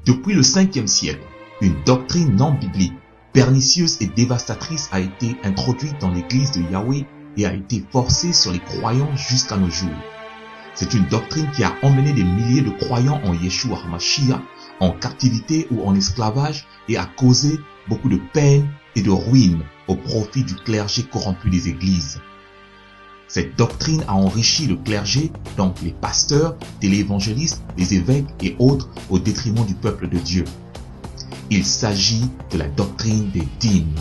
Depuis le 5e siècle, une doctrine non biblique, pernicieuse et dévastatrice a été introduite dans l'église de Yahweh et a été forcée sur les croyants jusqu'à nos jours. C'est une doctrine qui a emmené des milliers de croyants en Yeshua HaMashiach en captivité ou en esclavage et a causé beaucoup de peine et de ruine au profit du clergé corrompu des églises. Cette doctrine a enrichi le clergé, donc les pasteurs, téléévangélistes, les évêques et autres au détriment du peuple de Dieu. Il s'agit de la doctrine des dîmes.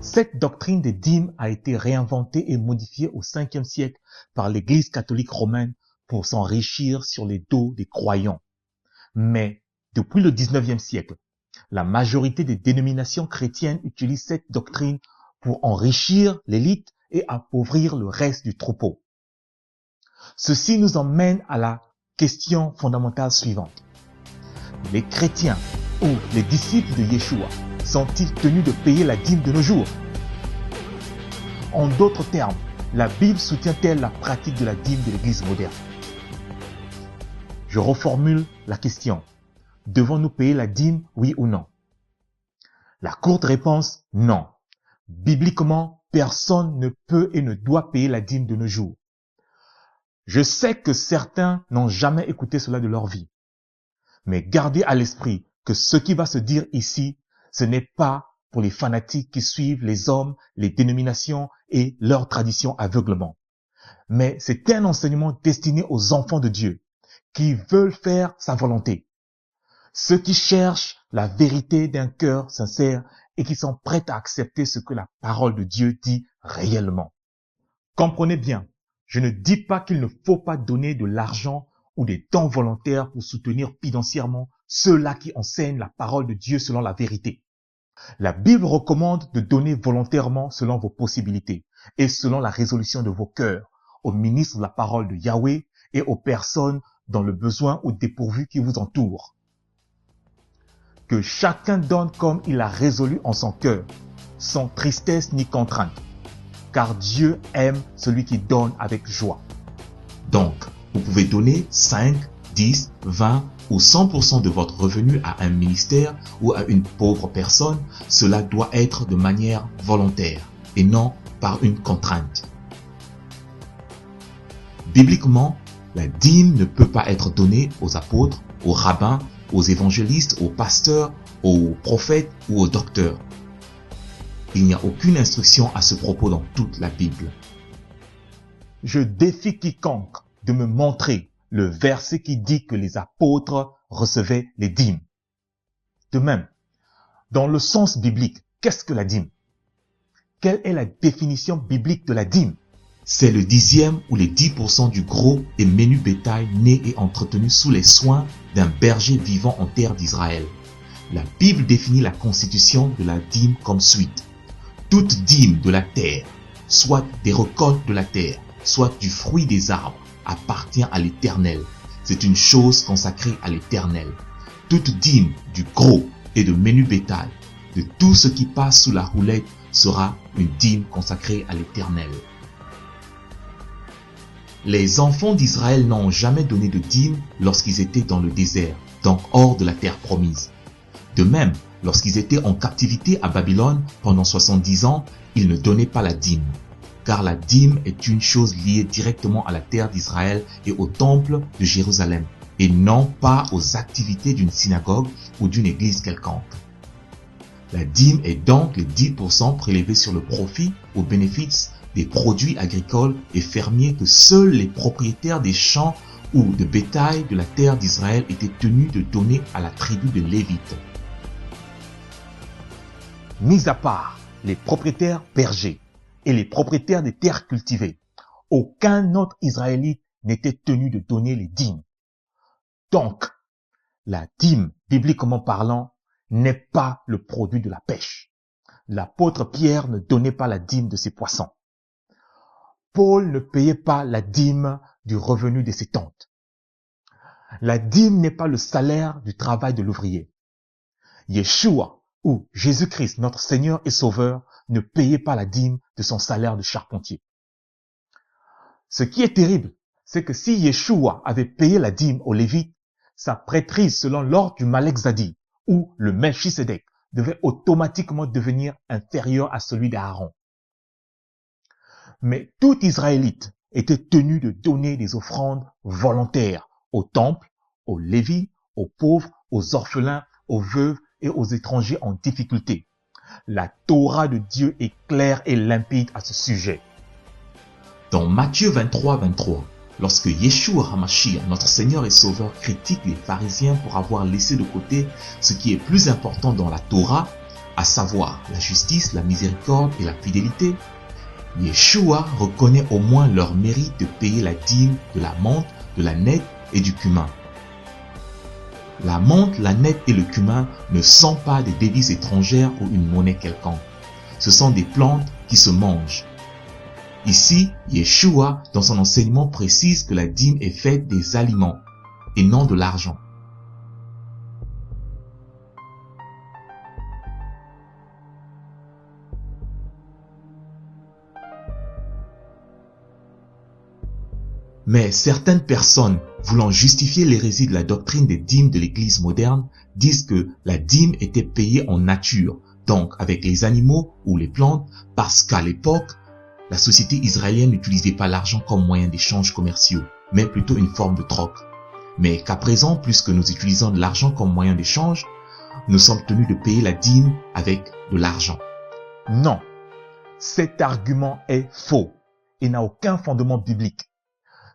Cette doctrine des dîmes a été réinventée et modifiée au 5e siècle par l'Église catholique romaine pour s'enrichir sur les dos des croyants. Mais depuis le 19e siècle, la majorité des dénominations chrétiennes utilisent cette doctrine pour enrichir l'élite et appauvrir le reste du troupeau. Ceci nous emmène à la question fondamentale suivante. Les chrétiens ou les disciples de Yeshua sont-ils tenus de payer la dîme de nos jours? En d'autres termes, la Bible soutient-elle la pratique de la dîme de l'Église moderne? Je reformule la question. Devons-nous payer la dîme, oui ou non? La courte réponse, non. Bibliquement, personne ne peut et ne doit payer la dîme de nos jours. Je sais que certains n'ont jamais écouté cela de leur vie. Mais gardez à l'esprit que ce qui va se dire ici, ce n'est pas pour les fanatiques qui suivent les hommes, les dénominations et leurs traditions aveuglement. Mais c'est un enseignement destiné aux enfants de Dieu qui veulent faire sa volonté. Ceux qui cherchent la vérité d'un cœur sincère et qui sont prêts à accepter ce que la parole de Dieu dit réellement. Comprenez bien, je ne dis pas qu'il ne faut pas donner de l'argent ou des dons volontaires pour soutenir financièrement ceux-là qui enseignent la parole de Dieu selon la vérité. La Bible recommande de donner volontairement selon vos possibilités et selon la résolution de vos cœurs aux ministres de la parole de Yahweh et aux personnes dans le besoin ou dépourvu qui vous entourent. Que chacun donne comme il a résolu en son cœur, sans tristesse ni contrainte, car Dieu aime celui qui donne avec joie. Donc, vous pouvez donner 5, 10, 20 ou 100% de votre revenu à un ministère ou à une pauvre personne. Cela doit être de manière volontaire et non par une contrainte. Bibliquement, la dîme ne peut pas être donnée aux apôtres, aux rabbins, aux évangélistes, aux pasteurs, aux prophètes ou aux docteurs. Il n'y a aucune instruction à ce propos dans toute la Bible. Je défie quiconque de me montrer le verset qui dit que les apôtres recevaient les dîmes. De même, dans le sens biblique, qu'est-ce que la dîme? Quelle est la définition biblique de la dîme? C'est le 10e ou les 10% du gros et menu bétail né et entretenu sous les soins d'un berger vivant en terre d'Israël. La Bible définit la constitution de la dîme comme suit. Toute dîme de la terre, soit des récoltes de la terre, soit du fruit des arbres, appartient à l'Éternel. C'est une chose consacrée à l'Éternel. Toute dîme du gros et de menu bétail, de tout ce qui passe sous la houlette, sera une dîme consacrée à l'Éternel. Les enfants d'Israël n'ont jamais donné de dîme lorsqu'ils étaient dans le désert, donc hors de la terre promise. De même, lorsqu'ils étaient en captivité à Babylone pendant 70 ans, ils ne donnaient pas la dîme. Car la dîme est une chose liée directement à la terre d'Israël et au temple de Jérusalem, et non pas aux activités d'une synagogue ou d'une église quelconque. La dîme est donc les 10% prélevés sur le profit au bénéfice des produits agricoles et fermiers que seuls les propriétaires des champs ou de bétail de la terre d'Israël étaient tenus de donner à la tribu de Lévite. Mis à part les propriétaires bergers et les propriétaires des terres cultivées, aucun autre Israélite n'était tenu de donner les dîmes. Donc, la dîme, bibliquement parlant, n'est pas le produit de la pêche. L'apôtre Pierre ne donnait pas la dîme de ses poissons. Paul ne payait pas la dîme du revenu de ses tentes. La dîme n'est pas le salaire du travail de l'ouvrier. Yeshua, ou Jésus-Christ, notre Seigneur et Sauveur, ne payait pas la dîme de son salaire de charpentier. Ce qui est terrible, c'est que si Yeshua avait payé la dîme aux Lévites, sa prêtrise selon l'ordre du Malek Zadi ou le Melchisedec devait automatiquement devenir inférieur à celui d'Aaron. Mais tout Israélite était tenu de donner des offrandes volontaires au temple, aux Lévites, aux pauvres, aux orphelins, aux veuves et aux étrangers en difficulté. La Torah de Dieu est claire et limpide à ce sujet. Dans Matthieu 23, lorsque Yeshua HaMashiach, notre Seigneur et Sauveur, critique les pharisiens pour avoir laissé de côté ce qui est plus important dans la Torah, à savoir la justice, la miséricorde et la fidélité, Yeshua reconnaît au moins leur mérite de payer la dîme de la menthe, de la nette et du cumin. La menthe, la nette et le cumin ne sont pas des devises étrangères ou une monnaie quelconque. Ce sont des plantes qui se mangent. Ici, Yeshua, dans son enseignement, précise que la dîme est faite des aliments et non de l'argent. Mais certaines personnes, voulant justifier l'hérésie de la doctrine des dîmes de l'Église moderne, disent que la dîme était payée en nature, donc avec les animaux ou les plantes, parce qu'à l'époque, la société israélienne n'utilisait pas l'argent comme moyen d'échange commerciaux, mais plutôt une forme de troc. Mais qu'à présent, puisque nous utilisons de l'argent comme moyen d'échange, nous sommes tenus de payer la dîme avec de l'argent. Non, cet argument est faux et n'a aucun fondement biblique.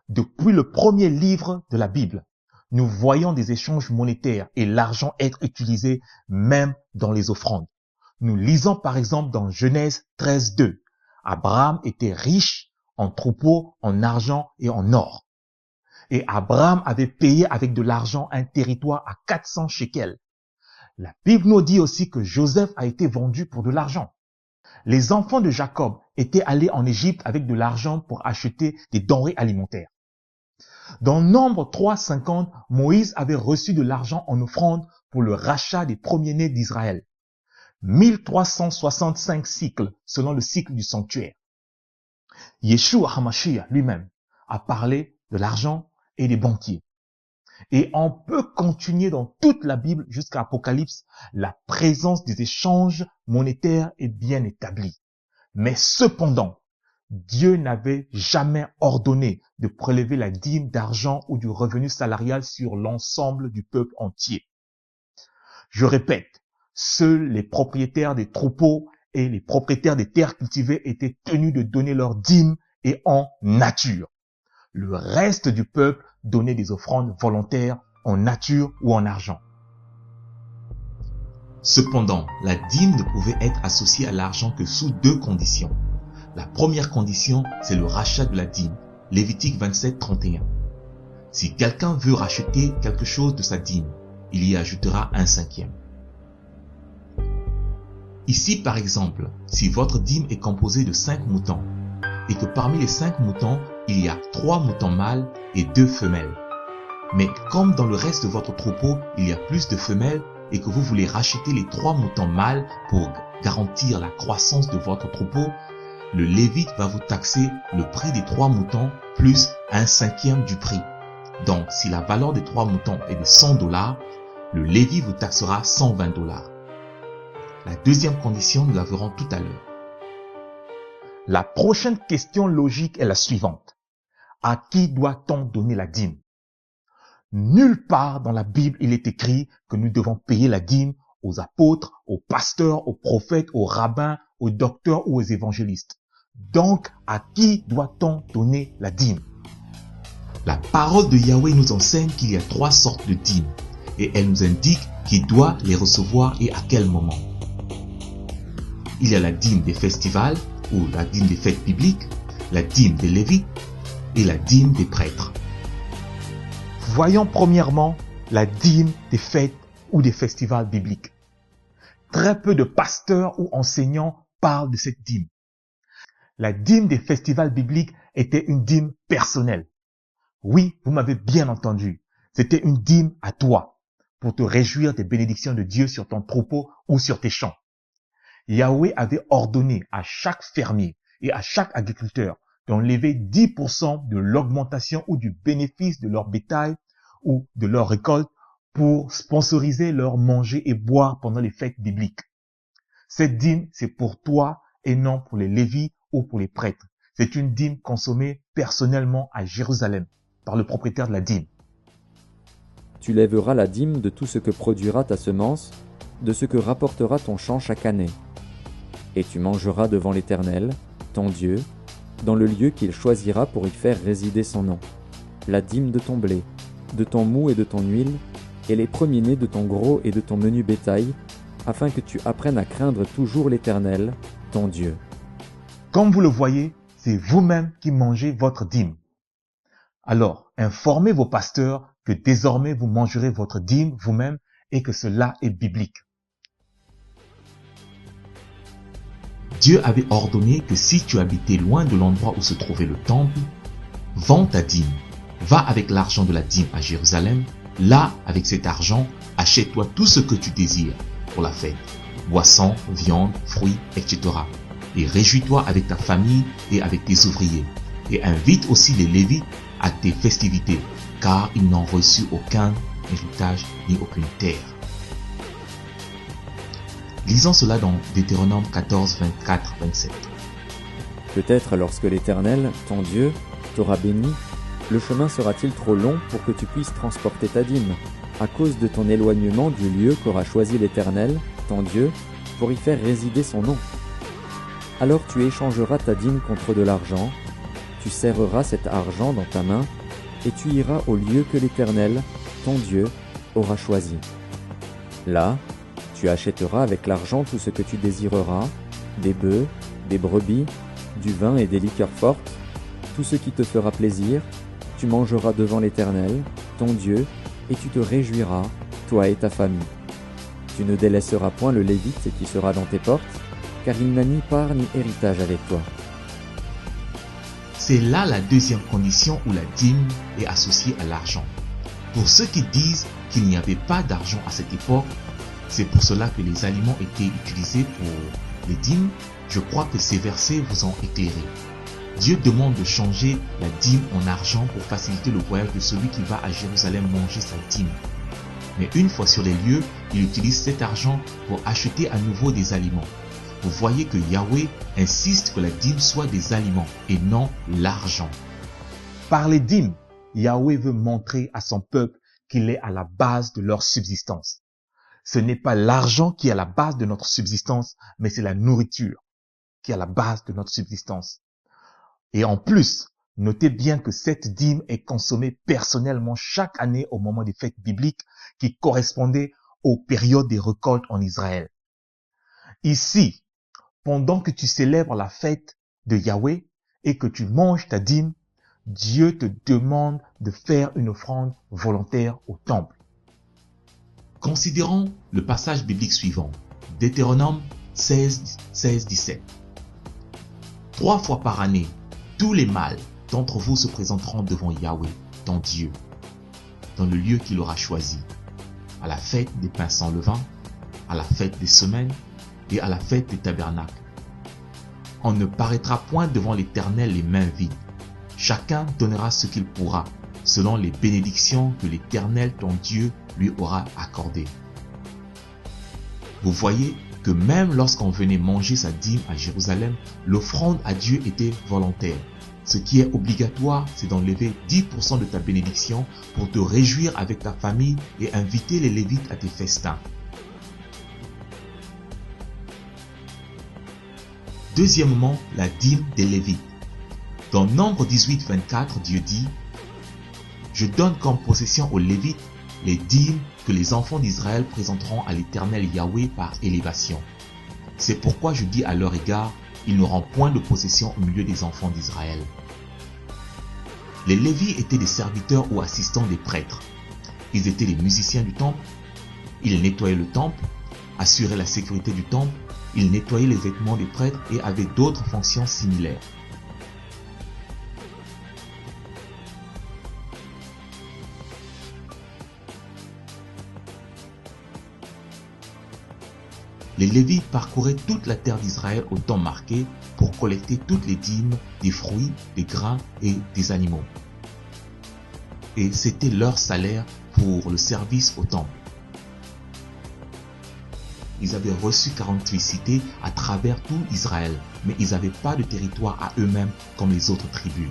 Depuis le premier livre de la Bible, nous voyons des échanges monétaires et l'argent être utilisé même dans les offrandes. Nous lisons par exemple dans Genèse 13:2. Abraham était riche en troupeaux, en argent et en or. Et Abraham avait payé avec de l'argent un territoire à 400 shekels. La Bible nous dit aussi que Joseph a été vendu pour de l'argent. Les enfants de Jacob étaient allés en Égypte avec de l'argent pour acheter des denrées alimentaires. Dans Nombre 3:50, Moïse avait reçu de l'argent en offrande pour le rachat des premiers-nés d'Israël. 1365 cycles selon le cycle du sanctuaire. Yeshua HaMashiach lui-même a parlé de l'argent et des banquiers. Et on peut continuer dans toute la Bible jusqu'à Apocalypse, la présence des échanges monétaires est bien établie. Mais cependant, Dieu n'avait jamais ordonné de prélever la dîme d'argent ou du revenu salarial sur l'ensemble du peuple entier. Je répète, seuls les propriétaires des troupeaux et les propriétaires des terres cultivées étaient tenus de donner leur dîme et en nature. Le reste du peuple donnait des offrandes volontaires en nature ou en argent. Cependant, la dîme ne pouvait être associée à l'argent que sous deux conditions. La première condition, c'est le rachat de la dîme. Lévitique 27:31. Si quelqu'un veut racheter quelque chose de sa dîme, il y ajoutera un cinquième. Ici, par exemple, si votre dîme est composée de 5 moutons, et que parmi les 5 moutons, il y a 3 moutons mâles et 2 femelles. Mais comme dans le reste de votre troupeau, il y a plus de femelles, et que vous voulez racheter les 3 moutons mâles pour garantir la croissance de votre troupeau, le Lévite va vous taxer le prix des 3 moutons plus un cinquième du prix. Donc, si la valeur des 3 moutons est de $100, le Lévite vous taxera $120. La deuxième condition, nous la verrons tout à l'heure. La prochaine question logique est la suivante. À qui doit-on donner la dîme? Nulle part dans la Bible il est écrit que nous devons payer la dîme aux apôtres, aux pasteurs, aux prophètes, aux rabbins, aux docteurs ou aux évangélistes. Donc, à qui doit-on donner la dîme? La parole de Yahweh nous enseigne qu'il y a 3 sortes de dîmes et elle nous indique qui doit les recevoir et à quel moment. Il y a la dîme des festivals ou la dîme des fêtes bibliques, la dîme des Lévites et la dîme des prêtres. Voyons premièrement la dîme des fêtes ou des festivals bibliques. Très peu de pasteurs ou enseignants parlent de cette dîme. La dîme des festivals bibliques était une dîme personnelle. Oui, vous m'avez bien entendu. C'était une dîme à toi, pour te réjouir des bénédictions de Dieu sur ton troupeau ou sur tes champs. Yahweh avait ordonné à chaque fermier et à chaque agriculteur d'enlever 10% de l'augmentation ou du bénéfice de leur bétail ou de leur récolte pour sponsoriser leur manger et boire pendant les fêtes bibliques. Cette dîme, c'est pour toi et non pour les Lévites ou pour les prêtres. C'est une dîme consommée personnellement à Jérusalem par le propriétaire de la dîme. Tu lèveras la dîme de tout ce que produira ta semence, de ce que rapportera ton champ chaque année. Et tu mangeras devant l'Éternel, ton Dieu, dans le lieu qu'il choisira pour y faire résider son nom, la dîme de ton blé, de ton mou et de ton huile, et les premiers-nés de ton gros et de ton menu bétail, afin que tu apprennes à craindre toujours l'Éternel, ton Dieu. Comme vous le voyez, c'est vous-même qui mangez votre dîme. Alors, informez vos pasteurs que désormais vous mangerez votre dîme vous-même et que cela est biblique. Dieu avait ordonné que si tu habitais loin de l'endroit où se trouvait le temple, vends ta dîme, va avec l'argent de la dîme à Jérusalem, là, avec cet argent, achète-toi tout ce que tu désires pour la fête, boissons, viande, fruits, etc. Et réjouis-toi avec ta famille et avec tes ouvriers, et invite aussi les Lévites à tes festivités, car ils n'ont reçu aucun héritage ni aucune terre. Lisons cela dans Deutéronome 14, 24, 27. Peut-être lorsque l'Éternel, ton Dieu, t'aura béni, le chemin sera-t-il trop long pour que tu puisses transporter ta dîme, à cause de ton éloignement du lieu qu'aura choisi l'Éternel, ton Dieu, pour y faire résider son nom. Alors tu échangeras ta dîme contre de l'argent, tu serreras cet argent dans ta main, et tu iras au lieu que l'Éternel, ton Dieu, aura choisi. Là, tu achèteras avec l'argent tout ce que tu désireras, des bœufs, des brebis, du vin et des liqueurs fortes, tout ce qui te fera plaisir, tu mangeras devant l'Éternel, ton Dieu, et tu te réjouiras, toi et ta famille. Tu ne délaisseras point le Lévite qui sera dans tes portes, car il n'a ni part ni héritage avec toi. C'est là la deuxième condition où la dîme est associée à l'argent. Pour ceux qui disent qu'il n'y avait pas d'argent à cette époque, c'est pour cela que les aliments étaient utilisés pour les dîmes. Je crois que ces versets vous ont éclairé. Dieu demande de changer la dîme en argent pour faciliter le voyage de celui qui va à Jérusalem manger sa dîme. Mais une fois sur les lieux, il utilise cet argent pour acheter à nouveau des aliments. Vous voyez que Yahweh insiste que la dîme soit des aliments et non l'argent. Par les dîmes, Yahweh veut montrer à son peuple qu'il est à la base de leur subsistance. Ce n'est pas l'argent qui est à la base de notre subsistance, mais c'est la nourriture qui est à la base de notre subsistance. Et en plus, notez bien que cette dîme est consommée personnellement chaque année au moment des fêtes bibliques qui correspondaient aux périodes des récoltes en Israël. Ici, pendant que tu célèbres la fête de Yahweh et que tu manges ta dîme, Dieu te demande de faire une offrande volontaire au temple. Considérons le passage biblique suivant, Deutéronome 16, 17. 3 fois par année, tous les mâles d'entre vous se présenteront devant Yahweh, ton Dieu, dans le lieu qu'il aura choisi, à la fête des pains sans levain, à la fête des semaines et à la fête des tabernacles. On ne paraîtra point devant l'Éternel les mains vides. Chacun donnera ce qu'il pourra, selon les bénédictions que l'Éternel, ton Dieu, lui aura accordées. Vous voyez que même lorsqu'on venait manger sa dîme à Jérusalem, l'offrande à Dieu était volontaire. Ce qui est obligatoire, c'est d'enlever 10% de ta bénédiction pour te réjouir avec ta famille et inviter les Lévites à tes festins. Deuxièmement, la dîme des Lévites. Dans Nombre 18, 24, Dieu dit « Je donne comme possession aux Lévites les dîmes que les enfants d'Israël présenteront à l'Éternel Yahweh par élévation. C'est pourquoi je dis à leur égard, ils n'auront point de possession au milieu des enfants d'Israël. » Les Lévites étaient des serviteurs ou assistants des prêtres. Ils étaient les musiciens du temple. Ils nettoyaient le temple, assuraient la sécurité du temple, ils nettoyaient les vêtements des prêtres et avaient d'autres fonctions similaires. Les Lévites parcouraient toute la terre d'Israël au temps marqué pour collecter toutes les dîmes des fruits, des grains et des animaux. et c'était leur salaire pour le service au temple. Ils avaient reçu 48 cités à travers tout Israël, mais ils n'avaient pas de territoire à eux-mêmes comme les autres tribus.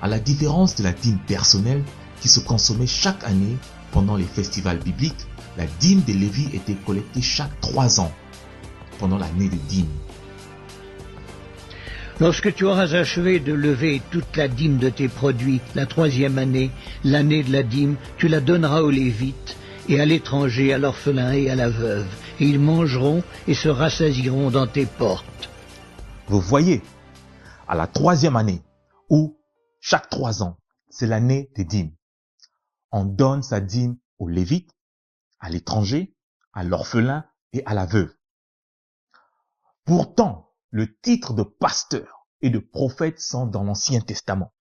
À la différence de la dîme personnelle qui se consommait chaque année pendant les festivals bibliques, la dîme des Lévites était collectée chaque 3 ans, pendant l'année de dîme. Lorsque tu auras achevé de lever toute la dîme de tes produits, la 3e année, l'année de la dîme, tu la donneras aux Lévites, et à l'étranger, à l'orphelin et à la veuve, et ils mangeront et se rassasieront dans tes portes. Vous voyez, à la 3e année, ou chaque 3 ans, c'est l'année des dîmes. On donne sa dîme aux Lévites, à l'étranger, à l'orphelin et à la veuve. Pourtant, le titre de pasteur et de prophète sont dans l'Ancien Testament.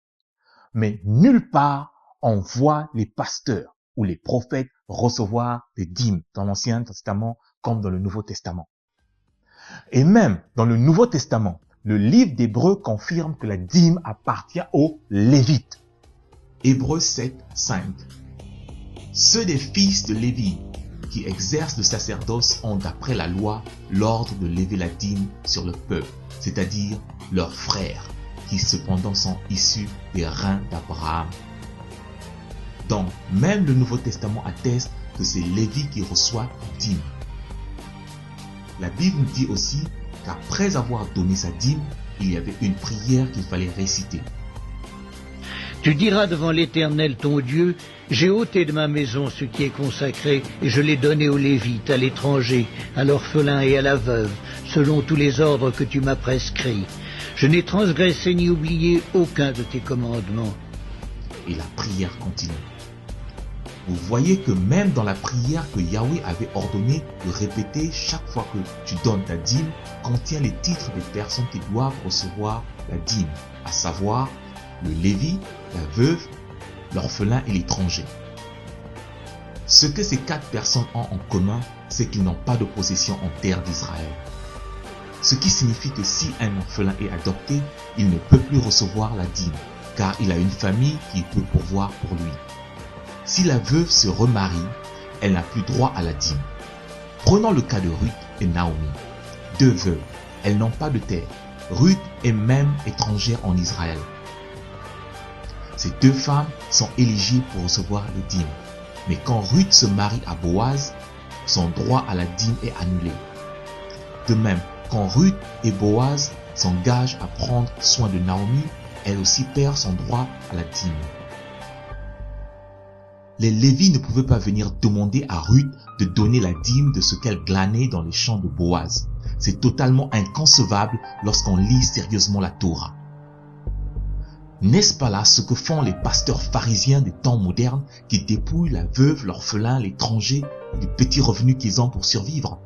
Mais nulle part on voit les pasteurs ou les prophètes recevoir des dîmes dans l'Ancien Testament comme dans le Nouveau Testament. Et même dans le Nouveau Testament, le livre d'Hébreux confirme que la dîme appartient aux Lévites. Hébreux 7, 5. Ceux des fils de Lévi qui exercent le sacerdoce ont d'après la loi l'ordre de lever la dîme sur le peuple, c'est-à-dire leurs frères, qui cependant sont issus des reins d'Abraham. Donc, même le Nouveau Testament atteste que c'est Lévi qui reçoit la dîme. La Bible nous dit aussi qu'après avoir donné sa dîme, il y avait une prière qu'il fallait réciter. Tu diras devant l'Éternel ton Dieu, j'ai ôté de ma maison ce qui est consacré, et je l'ai donné aux Lévites, à l'étranger, à l'orphelin et à la veuve, selon tous les ordres que tu m'as prescrits. Je n'ai transgressé ni oublié aucun de tes commandements. Et la prière continue. Vous voyez que même dans la prière que Yahweh avait ordonné de répéter chaque fois que tu donnes ta dîme, contient les titres des personnes qui doivent recevoir la dîme, à savoir le Lévi, la veuve, l'orphelin et l'étranger. Ce que ces 4 personnes ont en commun, c'est qu'ils n'ont pas de possession en terre d'Israël. Ce qui signifie que si un orphelin est adopté, il ne peut plus recevoir la dîme, car il a une famille qui peut pourvoir pour lui. Si la veuve se remarie, elle n'a plus droit à la dîme. Prenons le cas de Ruth et Naomi, 2 veuves. Elles n'ont pas de terre. Ruth est même étrangère en Israël. Ces 2 femmes sont éligibles pour recevoir les dîmes. Mais quand Ruth se marie à Boaz, son droit à la dîme est annulé. De même, quand Ruth et Boaz s'engagent à prendre soin de Naomi, elle aussi perd son droit à la dîme. Les Lévites ne pouvaient pas venir demander à Ruth de donner la dîme de ce qu'elle glanait dans les champs de Boaz. C'est totalement inconcevable lorsqu'on lit sérieusement la Torah. N'est-ce pas là ce que font les pasteurs pharisiens des temps modernes qui dépouillent la veuve, l'orphelin, l'étranger du petit revenu qu'ils ont pour survivre?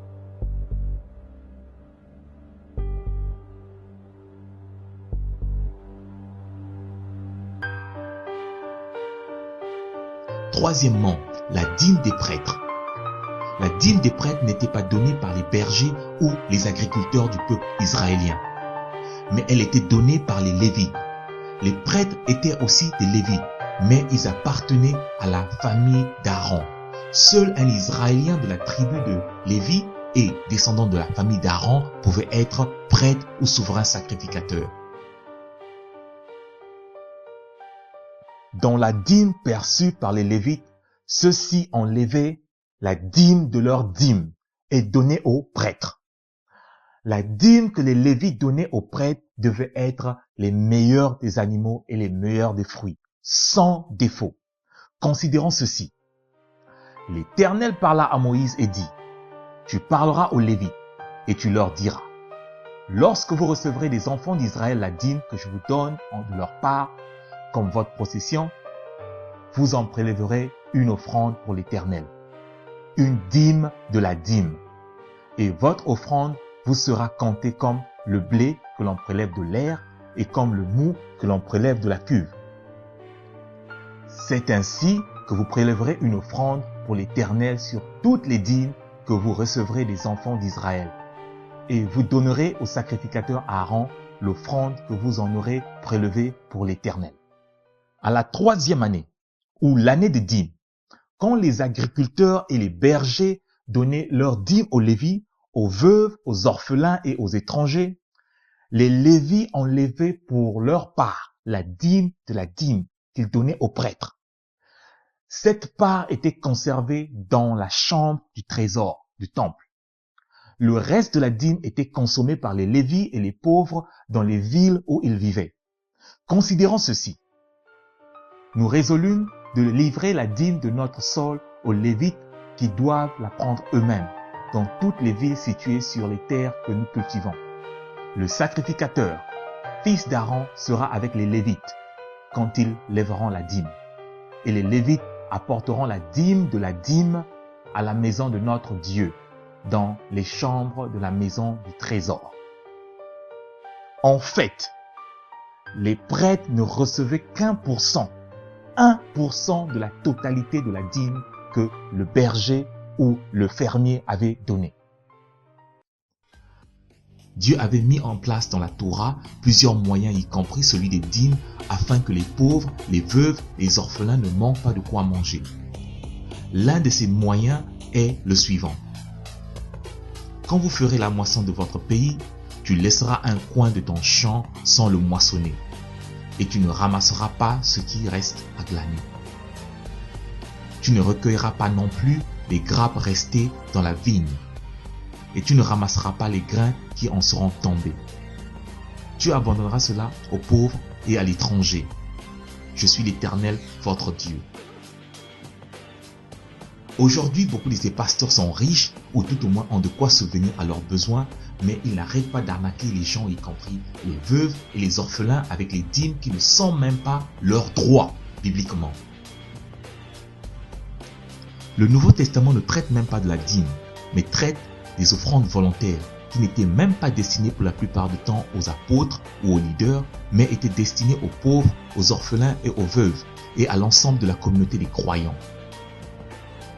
Troisièmement, la dîme des prêtres. La dîme des prêtres n'était pas donnée par les bergers ou les agriculteurs du peuple israélien, mais elle était donnée par les Lévites. Les prêtres étaient aussi des Lévites, mais ils appartenaient à la famille d'Aaron. Seul un Israélien de la tribu de Lévi et descendant de la famille d'Aaron pouvait être prêtre ou souverain sacrificateur. Dans la dîme perçue par les Lévites, ceux-ci enlevaient la dîme de leur dîme et donnaient aux prêtres. La dîme que les Lévites donnaient aux prêtres devait être les meilleurs des animaux et les meilleurs des fruits, sans défaut. Considérons ceci. L'Éternel parla à Moïse et dit, « Tu parleras aux Lévites et tu leur diras, lorsque vous recevrez des enfants d'Israël la dîme que je vous donne de leur part, comme votre possession, vous en prélèverez une offrande pour l'Éternel, une dîme de la dîme. Et votre offrande vous sera comptée comme le blé que l'on prélève de l'aire et comme le mou que l'on prélève de la cuve. C'est ainsi que vous prélèverez une offrande pour l'Éternel sur toutes les dîmes que vous recevrez des enfants d'Israël. Et vous donnerez au sacrificateur Aaron l'offrande que vous en aurez prélevée pour l'Éternel. » À la 3e année, ou l'année des dîmes, quand les agriculteurs et les bergers donnaient leurs dîmes aux Lévites, aux veuves, aux orphelins et aux étrangers, les Lévites enlevaient pour leur part la dîme de la dîme qu'ils donnaient aux prêtres. Cette part était conservée dans la chambre du trésor du temple. Le reste de la dîme était consommé par les Lévites et les pauvres dans les villes où ils vivaient. Considérant ceci, nous résolûmes de livrer la dîme de notre sol aux Lévites qui doivent la prendre eux-mêmes dans toutes les villes situées sur les terres que nous cultivons. Le sacrificateur, fils d'Aaron, sera avec les Lévites quand ils lèveront la dîme. Et les Lévites apporteront la dîme à la maison de notre Dieu, dans les chambres de la maison du trésor. En fait, les prêtres ne recevaient qu'1%, 1% de la totalité de la dîme que le berger ou le fermier avait donné. Dieu avait mis en place dans la Torah plusieurs moyens, y compris celui des dîmes, afin que les pauvres, les veuves et les orphelins ne manquent pas de quoi manger. L'un de ces moyens est le suivant. Quand vous ferez la moisson de votre pays, tu laisseras un coin de ton champ sans le moissonner, et tu ne ramasseras pas ce qui reste à glaner. Tu ne recueilleras pas non plus les grappes restées dans la vigne, et tu ne ramasseras pas les grains qui en seront tombés. Tu abandonneras cela aux pauvres et à l'étranger. Je suis l'Éternel, votre Dieu. Aujourd'hui, beaucoup de ces pasteurs sont riches ou tout au moins ont de quoi subvenir à leurs besoins, mais ils n'arrêtent pas d'arnaquer les gens, y compris les veuves et les orphelins, avec les dîmes qui ne sont même pas leurs droits bibliquement. Le Nouveau Testament ne traite même pas de la dîme, mais traite des offrandes volontaires qui n'étaient même pas destinées pour la plupart du temps aux apôtres ou aux leaders, mais étaient destinées aux pauvres, aux orphelins et aux veuves, et à l'ensemble de la communauté des croyants.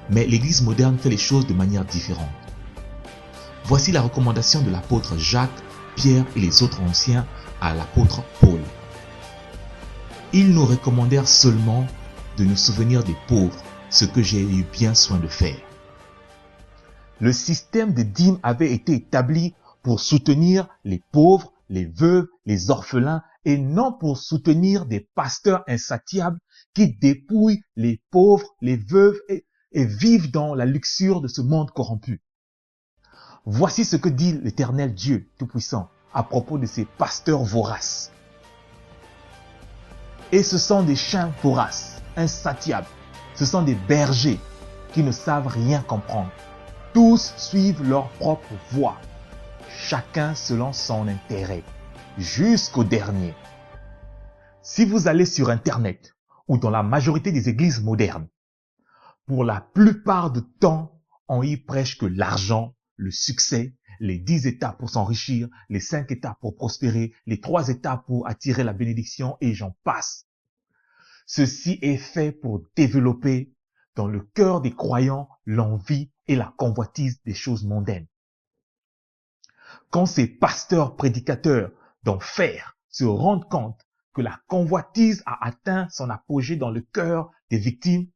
Mais l'Église moderne fait les choses de manière différente. Voici la recommandation de l'apôtre Jacques, Pierre et les autres anciens à l'apôtre Paul. Ils nous recommandèrent seulement de nous souvenir des pauvres, ce que j'ai eu bien soin de faire. Le système de dîmes avait été établi pour soutenir les pauvres, les veuves, les orphelins et non pour soutenir des pasteurs insatiables qui dépouillent les pauvres, les veuves et vivent dans la luxure de ce monde corrompu. Voici ce que dit l'Éternel Dieu Tout-Puissant à propos de ces pasteurs voraces. Et ce sont des chiens voraces, insatiables. Ce sont des bergers qui ne savent rien comprendre. Tous suivent leur propre voie, chacun selon son intérêt, jusqu'au dernier. Si vous allez sur Internet ou dans la majorité des églises modernes, pour la plupart du temps, on y prêche que l'argent, le succès, les 10 étapes pour s'enrichir, les 5 étapes pour prospérer, les 3 étapes pour attirer la bénédiction et j'en passe. Ceci est fait pour développer dans le cœur des croyants l'envie et la convoitise des choses mondaines. Quand ces pasteurs prédicateurs d'enfer se rendent compte que la convoitise a atteint son apogée dans le cœur des victimes,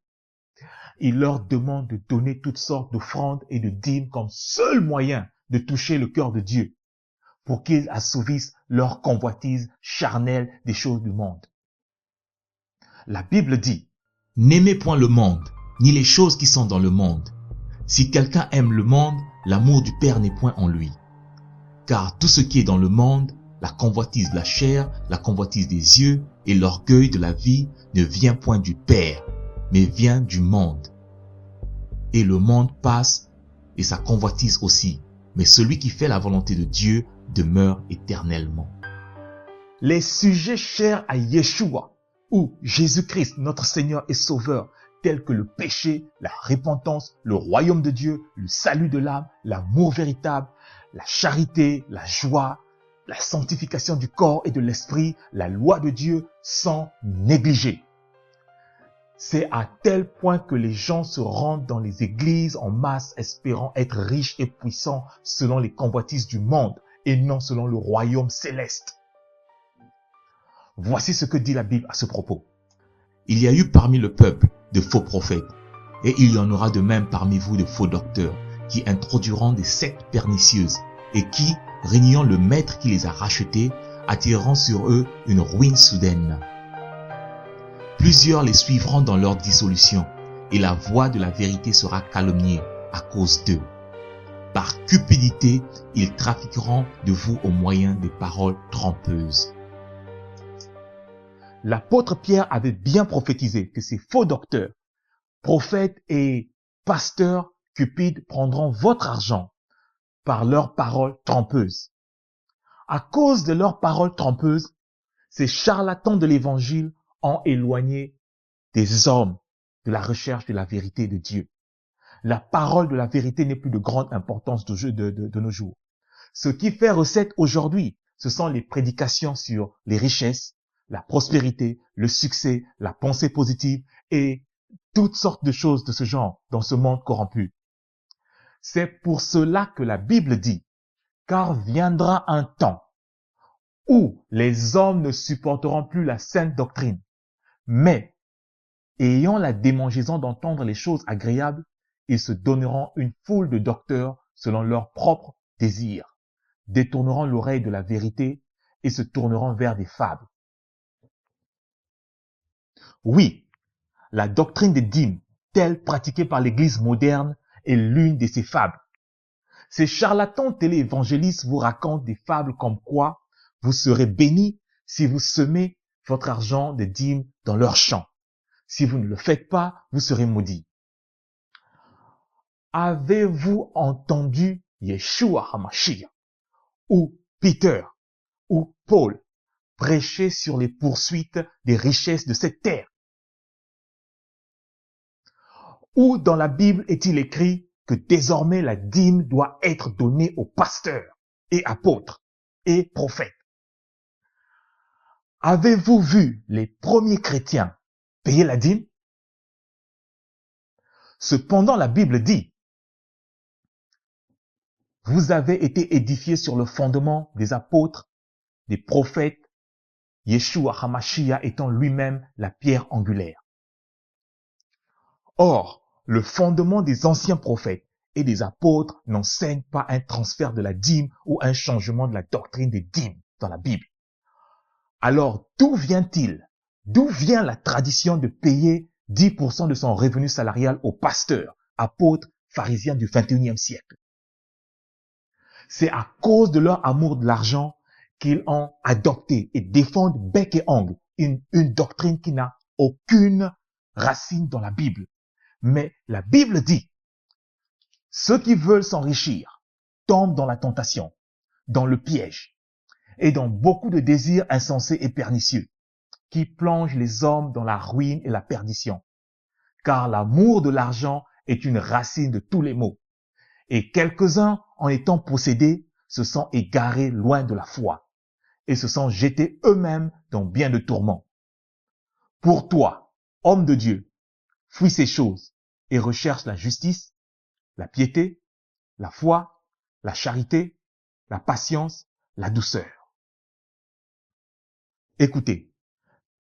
ils leur demandent de donner toutes sortes d'offrandes et de dîmes comme seul moyen de toucher le cœur de Dieu pour qu'ils assouvissent leur convoitise charnelle des choses du monde. La Bible dit, « N'aimez point le monde, ni les choses qui sont dans le monde. Si quelqu'un aime le monde, l'amour du Père n'est point en lui. Car tout ce qui est dans le monde, la convoitise de la chair, la convoitise des yeux et l'orgueil de la vie ne vient point du Père, mais vient du monde. Et le monde passe et sa convoitise aussi, mais celui qui fait la volonté de Dieu demeure éternellement. » Les sujets chers à Yeshua, ou Jésus-Christ, notre Seigneur et Sauveur, tels que le péché, la repentance, le royaume de Dieu, le salut de l'âme, l'amour véritable, la charité, la joie, la sanctification du corps et de l'esprit, la loi de Dieu, sont négligés. C'est à tel point que les gens se rendent dans les églises en masse espérant être riches et puissants selon les convoitises du monde et non selon le royaume céleste. Voici ce que dit la Bible à ce propos. Il y a eu parmi le peuple de faux prophètes, et il y en aura de même parmi vous de faux docteurs, qui introduiront des sectes pernicieuses, et qui, régnant le maître qui les a rachetés, attireront sur eux une ruine soudaine. Plusieurs les suivront dans leur dissolution, et la voix de la vérité sera calomniée à cause d'eux. Par cupidité, ils trafiqueront de vous au moyen des paroles trompeuses. L'apôtre Pierre avait bien prophétisé que ces faux docteurs, prophètes et pasteurs cupides prendront votre argent par leurs paroles trompeuses. À cause de leurs paroles trompeuses, ces charlatans de l'évangile ont éloigné des hommes de la recherche de la vérité de Dieu. La parole de la vérité n'est plus de grande importance de nos jours. Ce qui fait recette aujourd'hui, ce sont les prédications sur les richesses, la prospérité, le succès, la pensée positive et toutes sortes de choses de ce genre dans ce monde corrompu. C'est pour cela que la Bible dit, car viendra un temps où les hommes ne supporteront plus la sainte doctrine, mais ayant la démangeaison d'entendre les choses agréables, ils se donneront une foule de docteurs selon leurs propres désirs, détourneront l'oreille de la vérité et se tourneront vers des fables. Oui, la doctrine des dîmes, telle pratiquée par l'Église moderne, est l'une de ces fables. Ces charlatans téléévangélistes vous racontent des fables comme quoi vous serez bénis si vous semez votre argent de dîmes dans leurs champs. Si vous ne le faites pas, vous serez maudits. Avez-vous entendu Yeshua HaMashiach ou Peter ou Paul prêcher sur les poursuites des richesses de cette terre? Où dans la Bible est-il écrit que désormais la dîme doit être donnée aux pasteurs et apôtres et prophètes? Avez-vous vu les premiers chrétiens payer la dîme? Cependant, la Bible dit, vous avez été édifiés sur le fondement des apôtres, des prophètes, Yeshua HaMashiach étant lui-même la pierre angulaire. Or, le fondement des anciens prophètes et des apôtres n'enseigne pas un transfert de la dîme ou un changement de la doctrine des dîmes dans la Bible. Alors, d'où vient-il? D'où vient la tradition de payer 10% de son revenu salarial aux pasteurs, apôtres, pharisiens du 21e siècle? C'est à cause de leur amour de l'argent qu'ils ont adopté et défendent bec et ongle une doctrine qui n'a aucune racine dans la Bible. Mais la Bible dit, ceux qui veulent s'enrichir tombent dans la tentation, dans le piège et dans beaucoup de désirs insensés et pernicieux qui plongent les hommes dans la ruine et la perdition. Car l'amour de l'argent est une racine de tous les maux. Et quelques-uns, en étant possédés, se sont égarés loin de la foi et se sont jetés eux-mêmes dans bien de tourments. Pour toi, homme de Dieu, fuis ces choses et recherche la justice, la piété, la foi, la charité, la patience, la douceur. Écoutez,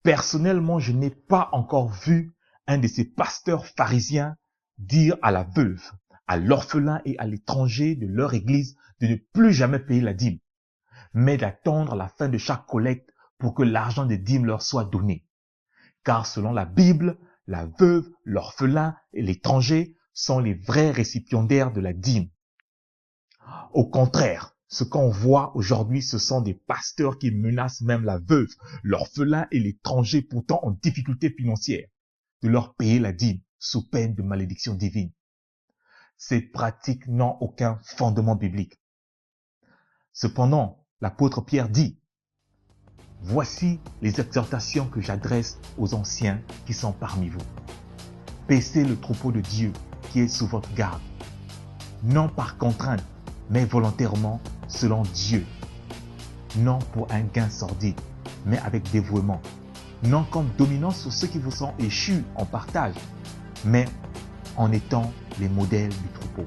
personnellement, je n'ai pas encore vu un de ces pasteurs pharisiens dire à la veuve, à l'orphelin et à l'étranger de leur église de ne plus jamais payer la dîme, mais d'attendre la fin de chaque collecte pour que l'argent des dîmes leur soit donné. Car selon la Bible, la veuve, l'orphelin et l'étranger sont les vrais récipiendaires de la dîme. Au contraire, ce qu'on voit aujourd'hui, ce sont des pasteurs qui menacent même la veuve, l'orphelin et l'étranger pourtant en difficulté financière de leur payer la dîme sous peine de malédiction divine. Ces pratiques n'ont aucun fondement biblique. Cependant, l'apôtre Pierre dit, « Voici les exhortations que j'adresse aux anciens qui sont parmi vous. Paissez le troupeau de Dieu qui est sous votre garde, non par contrainte, mais volontairement selon Dieu, non pour un gain sordide, mais avec dévouement, non comme dominant sur ceux qui vous sont échus en partage, mais en étant les modèles du troupeau. »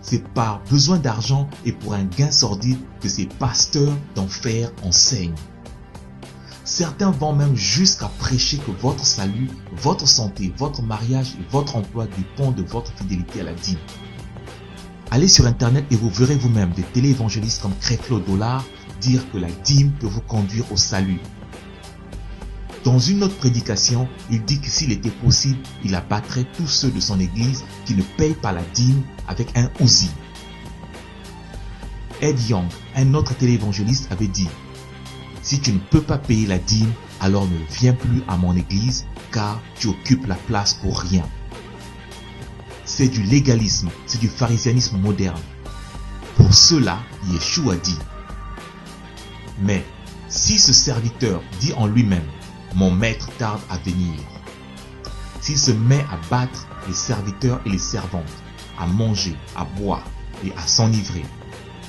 C'est par besoin d'argent et pour un gain sordide que ces pasteurs d'enfer enseignent. Certains vont même jusqu'à prêcher que votre salut, votre santé, votre mariage et votre emploi dépendent de votre fidélité à la dîme. Allez sur internet et vous verrez vous-même des téléévangélistes comme Creflo Dollar dire que la dîme peut vous conduire au salut. Dans une autre prédication, il dit que s'il était possible, il abattrait tous ceux de son église qui ne payent pas la dîme avec un Uzi. Ed Young, un autre téléévangéliste, avait dit « Si tu ne peux pas payer la dîme, alors ne viens plus à mon église, car tu occupes la place pour rien. » C'est du légalisme, c'est du pharisianisme moderne. Pour cela, Yeshua dit « Mais si ce serviteur dit en lui-même « Mon maître tarde à venir », s'il se met à battre les serviteurs et les servantes, à manger, à boire et à s'enivrer,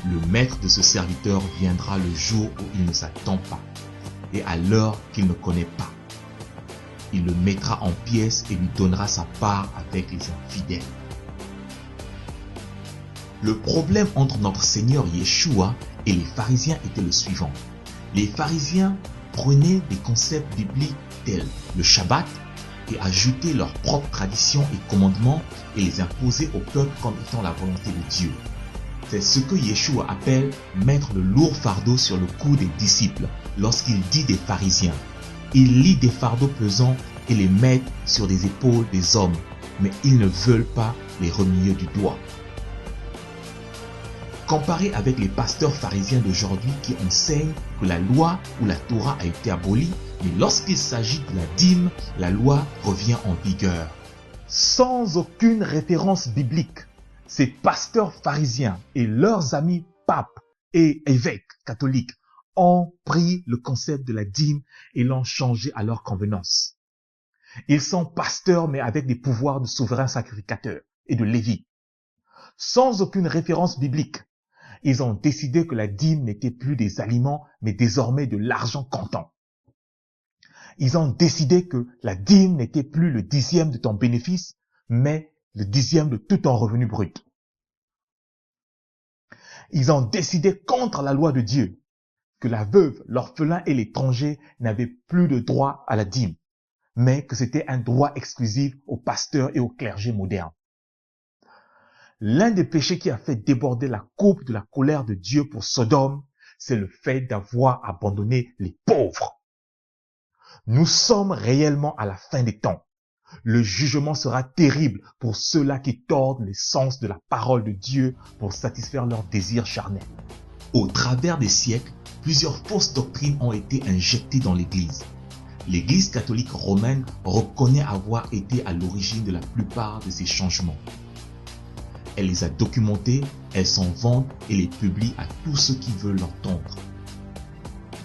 le maître de ce serviteur viendra le jour où il ne s'attend pas et à l'heure qu'il ne connaît pas. Il le mettra en pièces et lui donnera sa part avec les infidèles. Le problème entre notre Seigneur Yeshua et les pharisiens était le suivant. Les pharisiens prenaient des concepts bibliques tels le Shabbat et ajoutaient leurs propres traditions et commandements et les imposaient au peuple comme étant la volonté de Dieu. C'est ce que Yeshua appelle mettre le lourd fardeau sur le cou des disciples lorsqu'il dit des pharisiens. Ils lient des fardeaux pesants et les mettent sur des épaules des hommes, mais ils ne veulent pas les remuer du doigt. Comparé avec les pasteurs pharisiens d'aujourd'hui qui enseignent que la loi ou la Torah a été abolie, mais lorsqu'il s'agit de la dîme, la loi revient en vigueur. Sans aucune référence biblique, ces pasteurs pharisiens et leurs amis papes et évêques catholiques ont pris le concept de la dîme et l'ont changé à leur convenance. Ils sont pasteurs mais avec des pouvoirs de souverain sacrificateur et de lévite. Sans aucune référence biblique, ils ont décidé que la dîme n'était plus des aliments mais désormais de l'argent comptant. Ils ont décidé que la dîme n'était plus le 10e de ton bénéfice mais le 10e de tout ton revenu brut. Ils ont décidé contre la loi de Dieu que la veuve, l'orphelin et l'étranger n'avaient plus de droit à la dîme, mais que c'était un droit exclusif aux pasteurs et aux clergés modernes. L'un des péchés qui a fait déborder la coupe de la colère de Dieu pour Sodome, c'est le fait d'avoir abandonné les pauvres. Nous sommes réellement à la fin des temps. Le jugement sera terrible pour ceux-là qui tordent les sens de la parole de Dieu pour satisfaire leurs désirs charnels. Au travers des siècles, plusieurs fausses doctrines ont été injectées dans l'Église. L'Église catholique romaine reconnaît avoir été à l'origine de la plupart de ces changements. Elle les a documentées, elle s'en vante et les publie à tous ceux qui veulent l'entendre.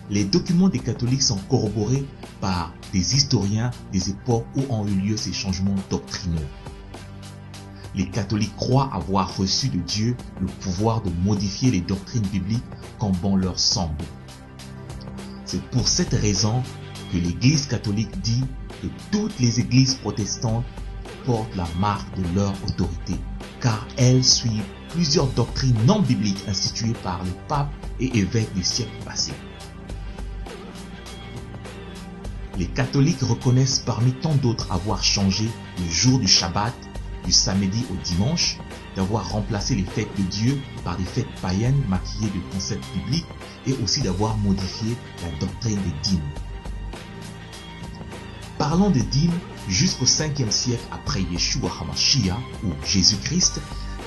Les documents des catholiques sont corroborés par des historiens des époques où ont eu lieu ces changements doctrinaux. Les catholiques croient avoir reçu de Dieu le pouvoir de modifier les doctrines bibliques comme bon leur semble. C'est pour cette raison que l'Église catholique dit que toutes les églises protestantes portent la marque de leur autorité, car elles suivent plusieurs doctrines non bibliques instituées par les papes et évêques des siècles passés. Les catholiques reconnaissent parmi tant d'autres avoir changé le jour du Shabbat, du samedi au dimanche, d'avoir remplacé les fêtes de Dieu par des fêtes païennes maquillées de concepts bibliques et aussi d'avoir modifié la doctrine des dîmes. Parlons des dîmes, jusqu'au 5e siècle après Yeshua HaMashiach ou Jésus-Christ,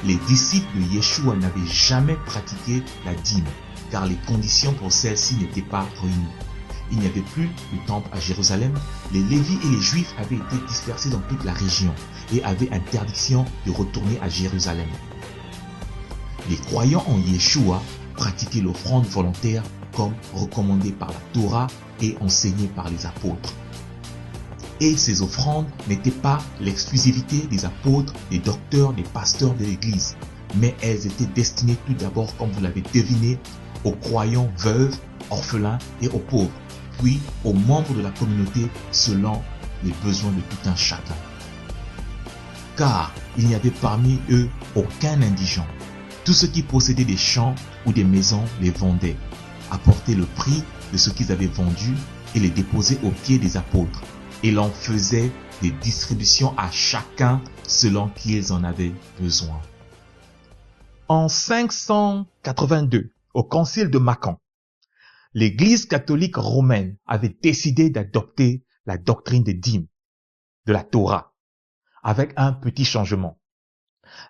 les disciples de Yeshua n'avaient jamais pratiqué la dîme, car les conditions pour celle-ci n'étaient pas réunies. Il n'y avait plus de temple à Jérusalem, les Lévites et les Juifs avaient été dispersés dans toute la région et avaient interdiction de retourner à Jérusalem. Les croyants en Yeshua pratiquaient l'offrande volontaire comme recommandé par la Torah et enseigné par les apôtres. Et ces offrandes n'étaient pas l'exclusivité des apôtres, des docteurs, des pasteurs de l'Église, mais elles étaient destinées tout d'abord, comme vous l'avez deviné, aux croyants veuves, orphelins et aux pauvres, puis aux membres de la communauté selon les besoins de tout un chacun. Car il n'y avait parmi eux aucun indigent. Tous ceux qui possédaient des champs ou des maisons les vendaient, apportaient le prix de ce qu'ils avaient vendu et les déposait aux pieds des apôtres. Et l'on faisait des distributions à chacun selon qu'ils en avaient besoin. En 582, au concile de Macon, l'Église catholique romaine avait décidé d'adopter la doctrine des dîmes, de la Torah, avec un petit changement.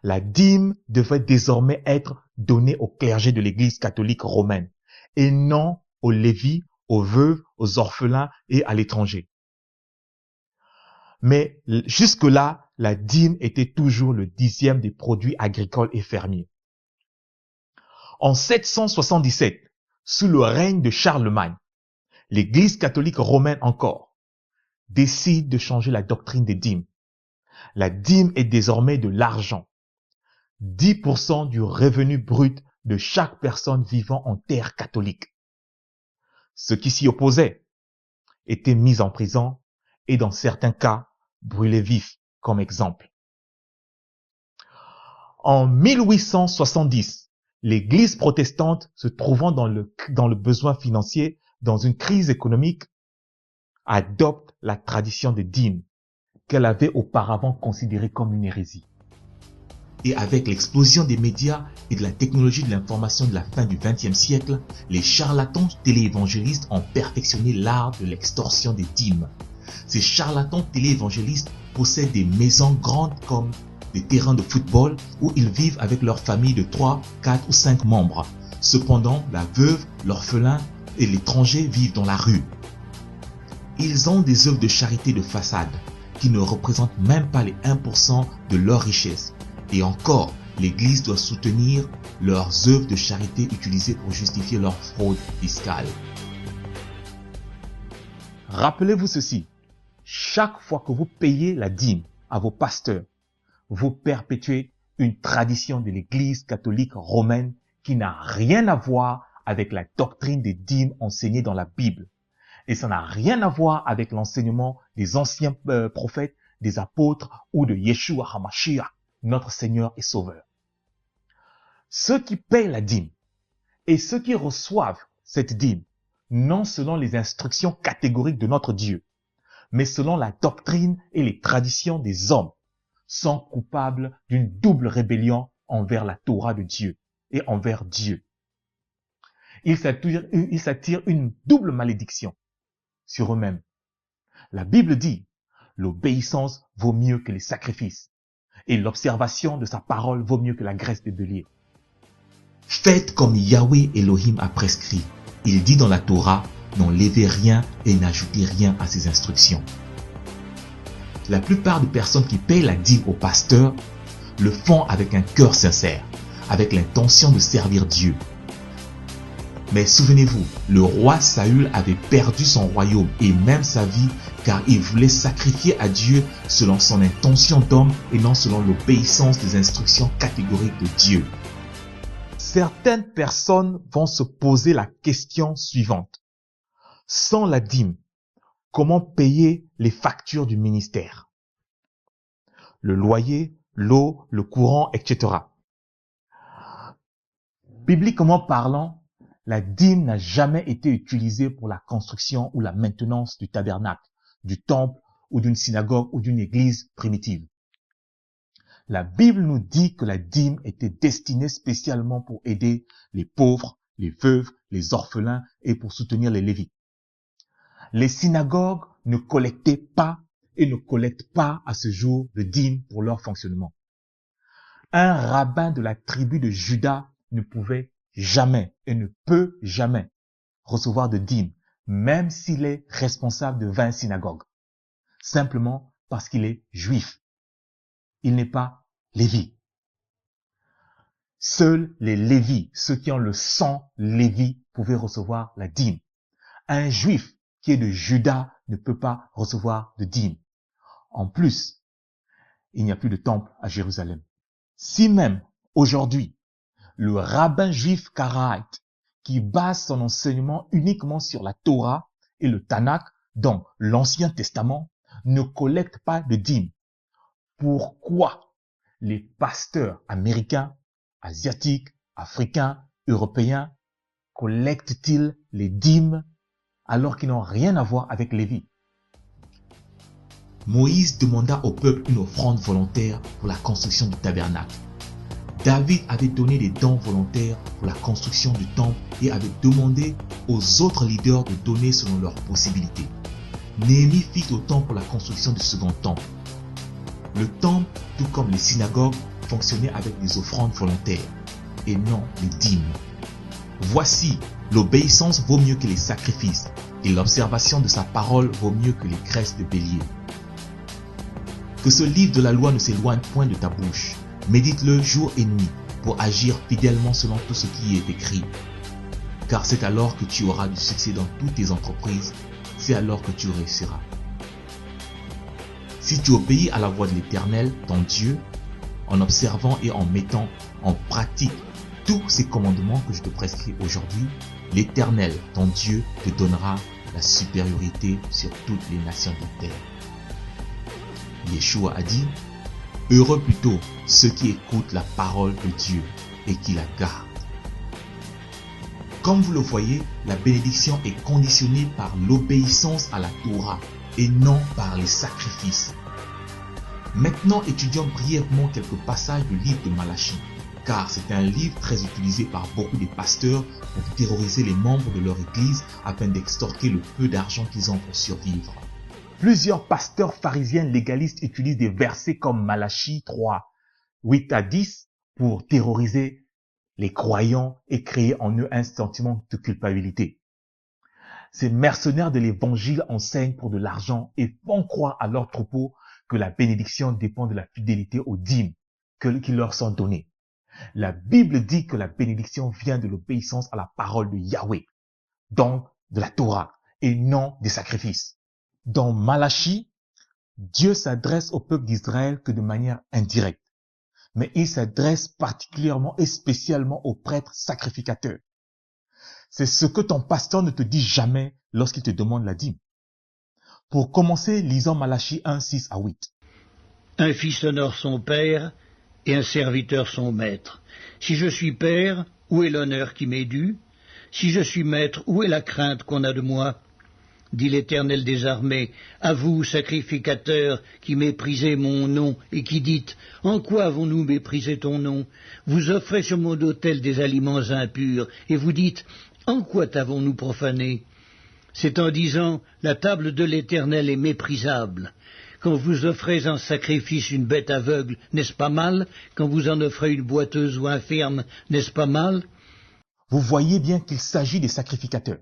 La dîme devait désormais être donnée au clergé de l'Église catholique romaine et non aux lévites, aux veuves, aux orphelins et à l'étranger. Mais jusque-là, la dîme était toujours le 10e des produits agricoles et fermiers. En 777, sous le règne de Charlemagne, l'Église catholique romaine encore décide de changer la doctrine des dîmes. La dîme est désormais de l'argent, 10% du revenu brut de chaque personne vivant en terre catholique. Ceux qui s'y opposaient étaient mis en prison et dans certains cas brûlés vifs comme exemple. En 1870, l'Église protestante, se trouvant dans le besoin financier, dans une crise économique, adopte la tradition des dîmes qu'elle avait auparavant considérée comme une hérésie. Et avec l'explosion des médias et de la technologie de l'information de la fin du XXe siècle, les charlatans téléévangélistes ont perfectionné l'art de l'extorsion des dîmes. Ces charlatans téléévangélistes possèdent des maisons grandes comme des terrains de football où ils vivent avec leur famille de 3, 4 ou 5 membres. Cependant, la veuve, l'orphelin et l'étranger vivent dans la rue. Ils ont des œuvres de charité de façade qui ne représentent même pas les 1% de leur richesse. Et encore, l'Église doit soutenir leurs œuvres de charité utilisées pour justifier leur fraude fiscale. Rappelez-vous ceci, chaque fois que vous payez la dîme à vos pasteurs, vous perpétuez une tradition de l'Église catholique romaine qui n'a rien à voir avec la doctrine des dîmes enseignée dans la Bible. Et ça n'a rien à voir avec l'enseignement des anciens prophètes, des apôtres ou de Yeshua HaMashiach, notre Seigneur et Sauveur. Ceux qui payent la dîme et ceux qui reçoivent cette dîme, non selon les instructions catégoriques de notre Dieu, mais selon la doctrine et les traditions des hommes, sont coupables d'une double rébellion envers la Torah de Dieu et envers Dieu. Ils s'attirent une double malédiction sur eux-mêmes. La Bible dit, l'obéissance vaut mieux que les sacrifices. Et l'observation de sa parole vaut mieux que la graisse de bélier. Faites comme Yahweh Elohim a prescrit. Il dit dans la Torah, n'enlevez rien et n'ajoutez rien à ses instructions. La plupart des personnes qui payent la dîme au pasteur le font avec un cœur sincère, avec l'intention de servir Dieu. Mais souvenez-vous, le roi Saül avait perdu son royaume et même sa vie car il voulait sacrifier à Dieu selon son intention d'homme et non selon l'obéissance des instructions catégoriques de Dieu. Certaines personnes vont se poser la question suivante. Sans la dîme, comment payer les factures du ministère? Le loyer, l'eau, le courant, etc. Bibliquement parlant, la dîme n'a jamais été utilisée pour la construction ou la maintenance du tabernacle, du temple ou d'une synagogue ou d'une église primitive. La Bible nous dit que la dîme était destinée spécialement pour aider les pauvres, les veuves, les orphelins et pour soutenir les lévites. Les synagogues ne collectaient pas et ne collectent pas à ce jour de dîme pour leur fonctionnement. Un rabbin de la tribu de Juda ne pouvait jamais et ne peut jamais recevoir de dîme, même s'il est responsable de 20 synagogues, simplement parce qu'il est juif. Il n'est pas lévi. Seuls les lévis, ceux qui ont le sang lévi, pouvaient recevoir la dîme. Un juif qui est de Juda ne peut pas recevoir de dîme. En plus, il n'y a plus de temple à Jérusalem. Si même aujourd'hui, le rabbin juif karaïte, qui base son enseignement uniquement sur la Torah et le Tanakh, donc l'Ancien Testament, ne collecte pas de dîme, pourquoi les pasteurs américains, asiatiques, africains, européens collectent-ils les dîmes alors qu'ils n'ont rien à voir avec Lévi. Moïse demanda au peuple une offrande volontaire pour la construction du tabernacle. David avait donné des dons volontaires pour la construction du temple et avait demandé aux autres leaders de donner selon leurs possibilités. Néhémie fit autant pour la construction du second temple. Le temple, tout comme les synagogues, fonctionnait avec des offrandes volontaires et non les dîmes. Voici, l'obéissance vaut mieux que les sacrifices et l'observation de sa parole vaut mieux que les graisses de bélier. Que ce livre de la loi ne s'éloigne point de ta bouche. Médite-le jour et nuit pour agir fidèlement selon tout ce qui y est écrit. Car c'est alors que tu auras du succès dans toutes tes entreprises, c'est alors que tu réussiras. Si tu obéis à la voix de l'Éternel, ton Dieu, en observant et en mettant en pratique tous ces commandements que je te prescris aujourd'hui, l'Éternel, ton Dieu, te donnera la supériorité sur toutes les nations de terre. Yeshua a dit, heureux plutôt ceux qui écoutent la parole de Dieu et qui la gardent. Comme vous le voyez, la bénédiction est conditionnée par l'obéissance à la Torah et non par les sacrifices. Maintenant, étudions brièvement quelques passages du livre de Malachie, car c'est un livre très utilisé par beaucoup de pasteurs pour terroriser les membres de leur église afin d'extorquer le peu d'argent qu'ils ont pour survivre. Plusieurs pasteurs pharisiens légalistes utilisent des versets comme Malachie 3, 8 à 10 pour terroriser les croyants et créer en eux un sentiment de culpabilité. Ces mercenaires de l'évangile enseignent pour de l'argent et font croire à leurs troupeaux que la bénédiction dépend de la fidélité aux dîmes qui leur sont données. La Bible dit que la bénédiction vient de l'obéissance à la parole de Yahweh, donc de la Torah, et non des sacrifices. Dans Malachie, Dieu s'adresse au peuple d'Israël que de manière indirecte, mais il s'adresse particulièrement et spécialement aux prêtres sacrificateurs. C'est ce que ton pasteur ne te dit jamais lorsqu'il te demande la dîme. Pour commencer, lisons Malachie 1, 6 à 8. Un fils honore son père et un serviteur son maître. Si je suis père, où est l'honneur qui m'est dû? Si je suis maître, où est la crainte qu'on a de moi? Dit l'Éternel des armées, à vous, sacrificateurs, qui méprisez mon nom et qui dites, en quoi avons-nous méprisé ton nom? Vous offrez sur mon autel des aliments impurs, et vous dites, en quoi t'avons-nous profané? C'est en disant, la table de l'Éternel est méprisable. Quand vous offrez en sacrifice une bête aveugle, n'est-ce pas mal? Quand vous en offrez une boiteuse ou infirme, n'est-ce pas mal? Vous voyez bien qu'il s'agit des sacrificateurs.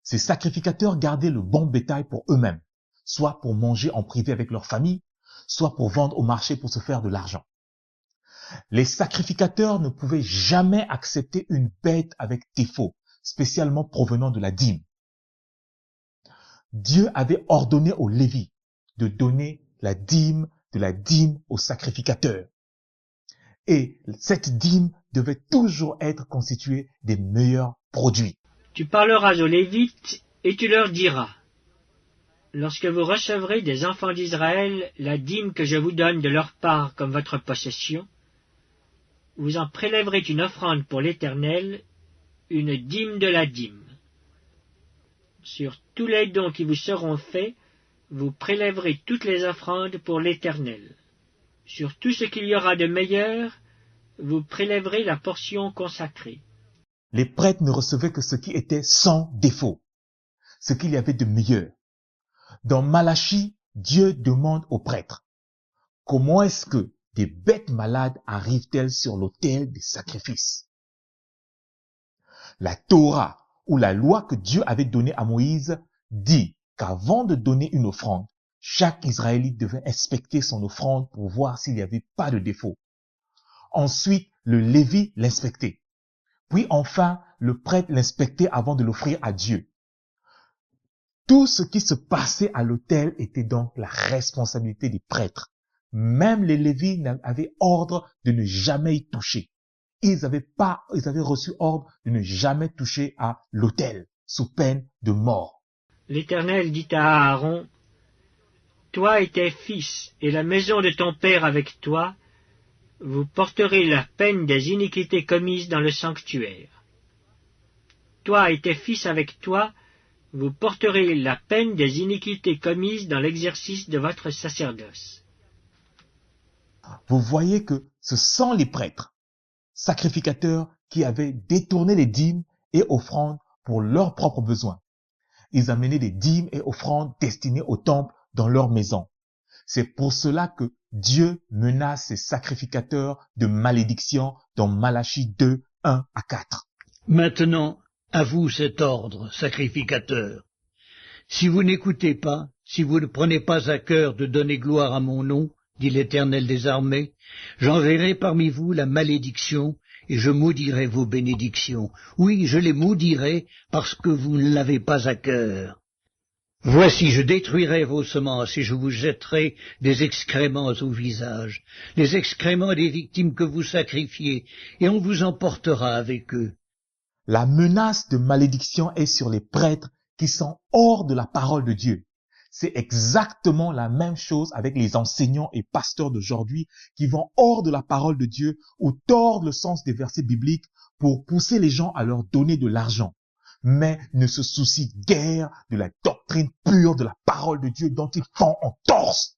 Ces sacrificateurs gardaient le bon bétail pour eux-mêmes, soit pour manger en privé avec leur famille, soit pour vendre au marché pour se faire de l'argent. Les sacrificateurs ne pouvaient jamais accepter une bête avec défaut, spécialement provenant de la dîme. Dieu avait ordonné aux Lévites de donner la dîme de la dîme aux sacrificateurs. Et cette dîme devait toujours être constituée des meilleurs produits. Tu parleras aux Lévites et tu leur diras, lorsque vous recevrez des enfants d'Israël la dîme que je vous donne de leur part comme votre possession, vous en prélèverez une offrande pour l'Éternel, une dîme de la dîme. Sur tous les dons qui vous seront faits, vous prélèverez toutes les offrandes pour l'Éternel. Sur tout ce qu'il y aura de meilleur, vous prélèverez la portion consacrée. Les prêtres ne recevaient que ce qui était sans défaut, ce qu'il y avait de meilleur. Dans Malachie, Dieu demande aux prêtres, comment est-ce que des bêtes malades arrivent-elles sur l'autel des sacrifices? La Torah, ou la loi que Dieu avait donnée à Moïse, dit qu'avant de donner une offrande, chaque Israélite devait inspecter son offrande pour voir s'il n'y avait pas de défaut. Ensuite, le Lévi l'inspectait. Puis enfin, le prêtre l'inspectait avant de l'offrir à Dieu. Tout ce qui se passait à l'autel était donc la responsabilité des prêtres. Même les Lévites avaient ordre de ne jamais y toucher. Ils avaient reçu ordre de ne jamais toucher à l'autel, sous peine de mort. L'Éternel dit à Aaron, toi et tes fils, et la maison de ton père avec toi, vous porterez la peine des iniquités commises dans le sanctuaire. Toi et tes fils avec toi, vous porterez la peine des iniquités commises dans l'exercice de votre sacerdoce. Vous voyez que ce sont les prêtres, sacrificateurs, qui avaient détourné les dîmes et offrandes pour leurs propres besoins. Ils amenaient des dîmes et offrandes destinées au temple dans leur maison. C'est pour cela que Dieu menace ces sacrificateurs de malédiction dans Malachie 2, 1 à 4. Maintenant, à vous cet ordre, sacrificateurs. Si vous n'écoutez pas, si vous ne prenez pas à cœur de donner gloire à mon nom, dit l'Éternel des armées, j'enverrai parmi vous la malédiction, et je maudirai vos bénédictions. Oui, je les maudirai, parce que vous ne l'avez pas à cœur. Voici, je détruirai vos semences, et je vous jetterai des excréments au visage, les excréments des victimes que vous sacrifiez, et on vous emportera avec eux. La menace de malédiction est sur les prêtres qui sont hors de la parole de Dieu. C'est exactement la même chose avec les enseignants et pasteurs d'aujourd'hui qui vont hors de la parole de Dieu ou tordent le sens des versets bibliques pour pousser les gens à leur donner de l'argent, mais ne se soucient guère de la doctrine pure de la parole de Dieu dont ils font en torse.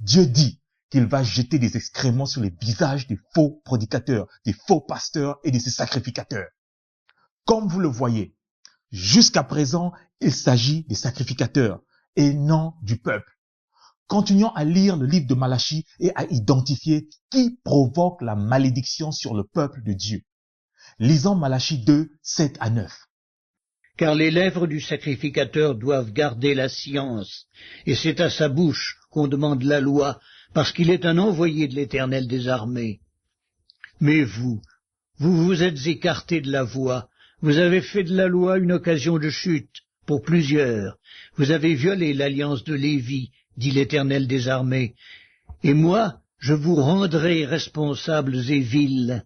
Dieu dit qu'il va jeter des excréments sur les visages des faux prédicateurs, des faux pasteurs et de ces sacrificateurs. Comme vous le voyez, jusqu'à présent, il s'agit des sacrificateurs et non du peuple. Continuons à lire le livre de Malachie et à identifier qui provoque la malédiction sur le peuple de Dieu. Lisons Malachie 2, 7 à 9. Car les lèvres du sacrificateur doivent garder la science, et c'est à sa bouche qu'on demande la loi, parce qu'il est un envoyé de l'Éternel des armées. Mais vous vous êtes écartés de la voie, vous avez fait de la loi une occasion de chute pour plusieurs, vous avez violé l'alliance de Lévi, dit l'Éternel des armées, et moi, je vous rendrai responsables et vils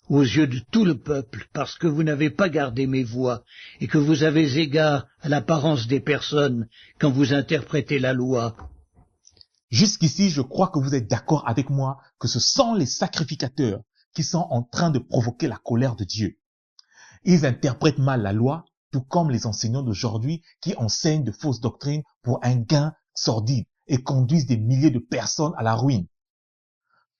aux yeux de tout le peuple, parce que vous n'avez pas gardé mes voies, et que vous avez égard à l'apparence des personnes quand vous interprétez la loi. Jusqu'ici, je crois que vous êtes d'accord avec moi que ce sont les sacrificateurs qui sont en train de provoquer la colère de Dieu. Ils interprètent mal la loi, tout comme les enseignants d'aujourd'hui qui enseignent de fausses doctrines pour un gain sordide et conduisent des milliers de personnes à la ruine.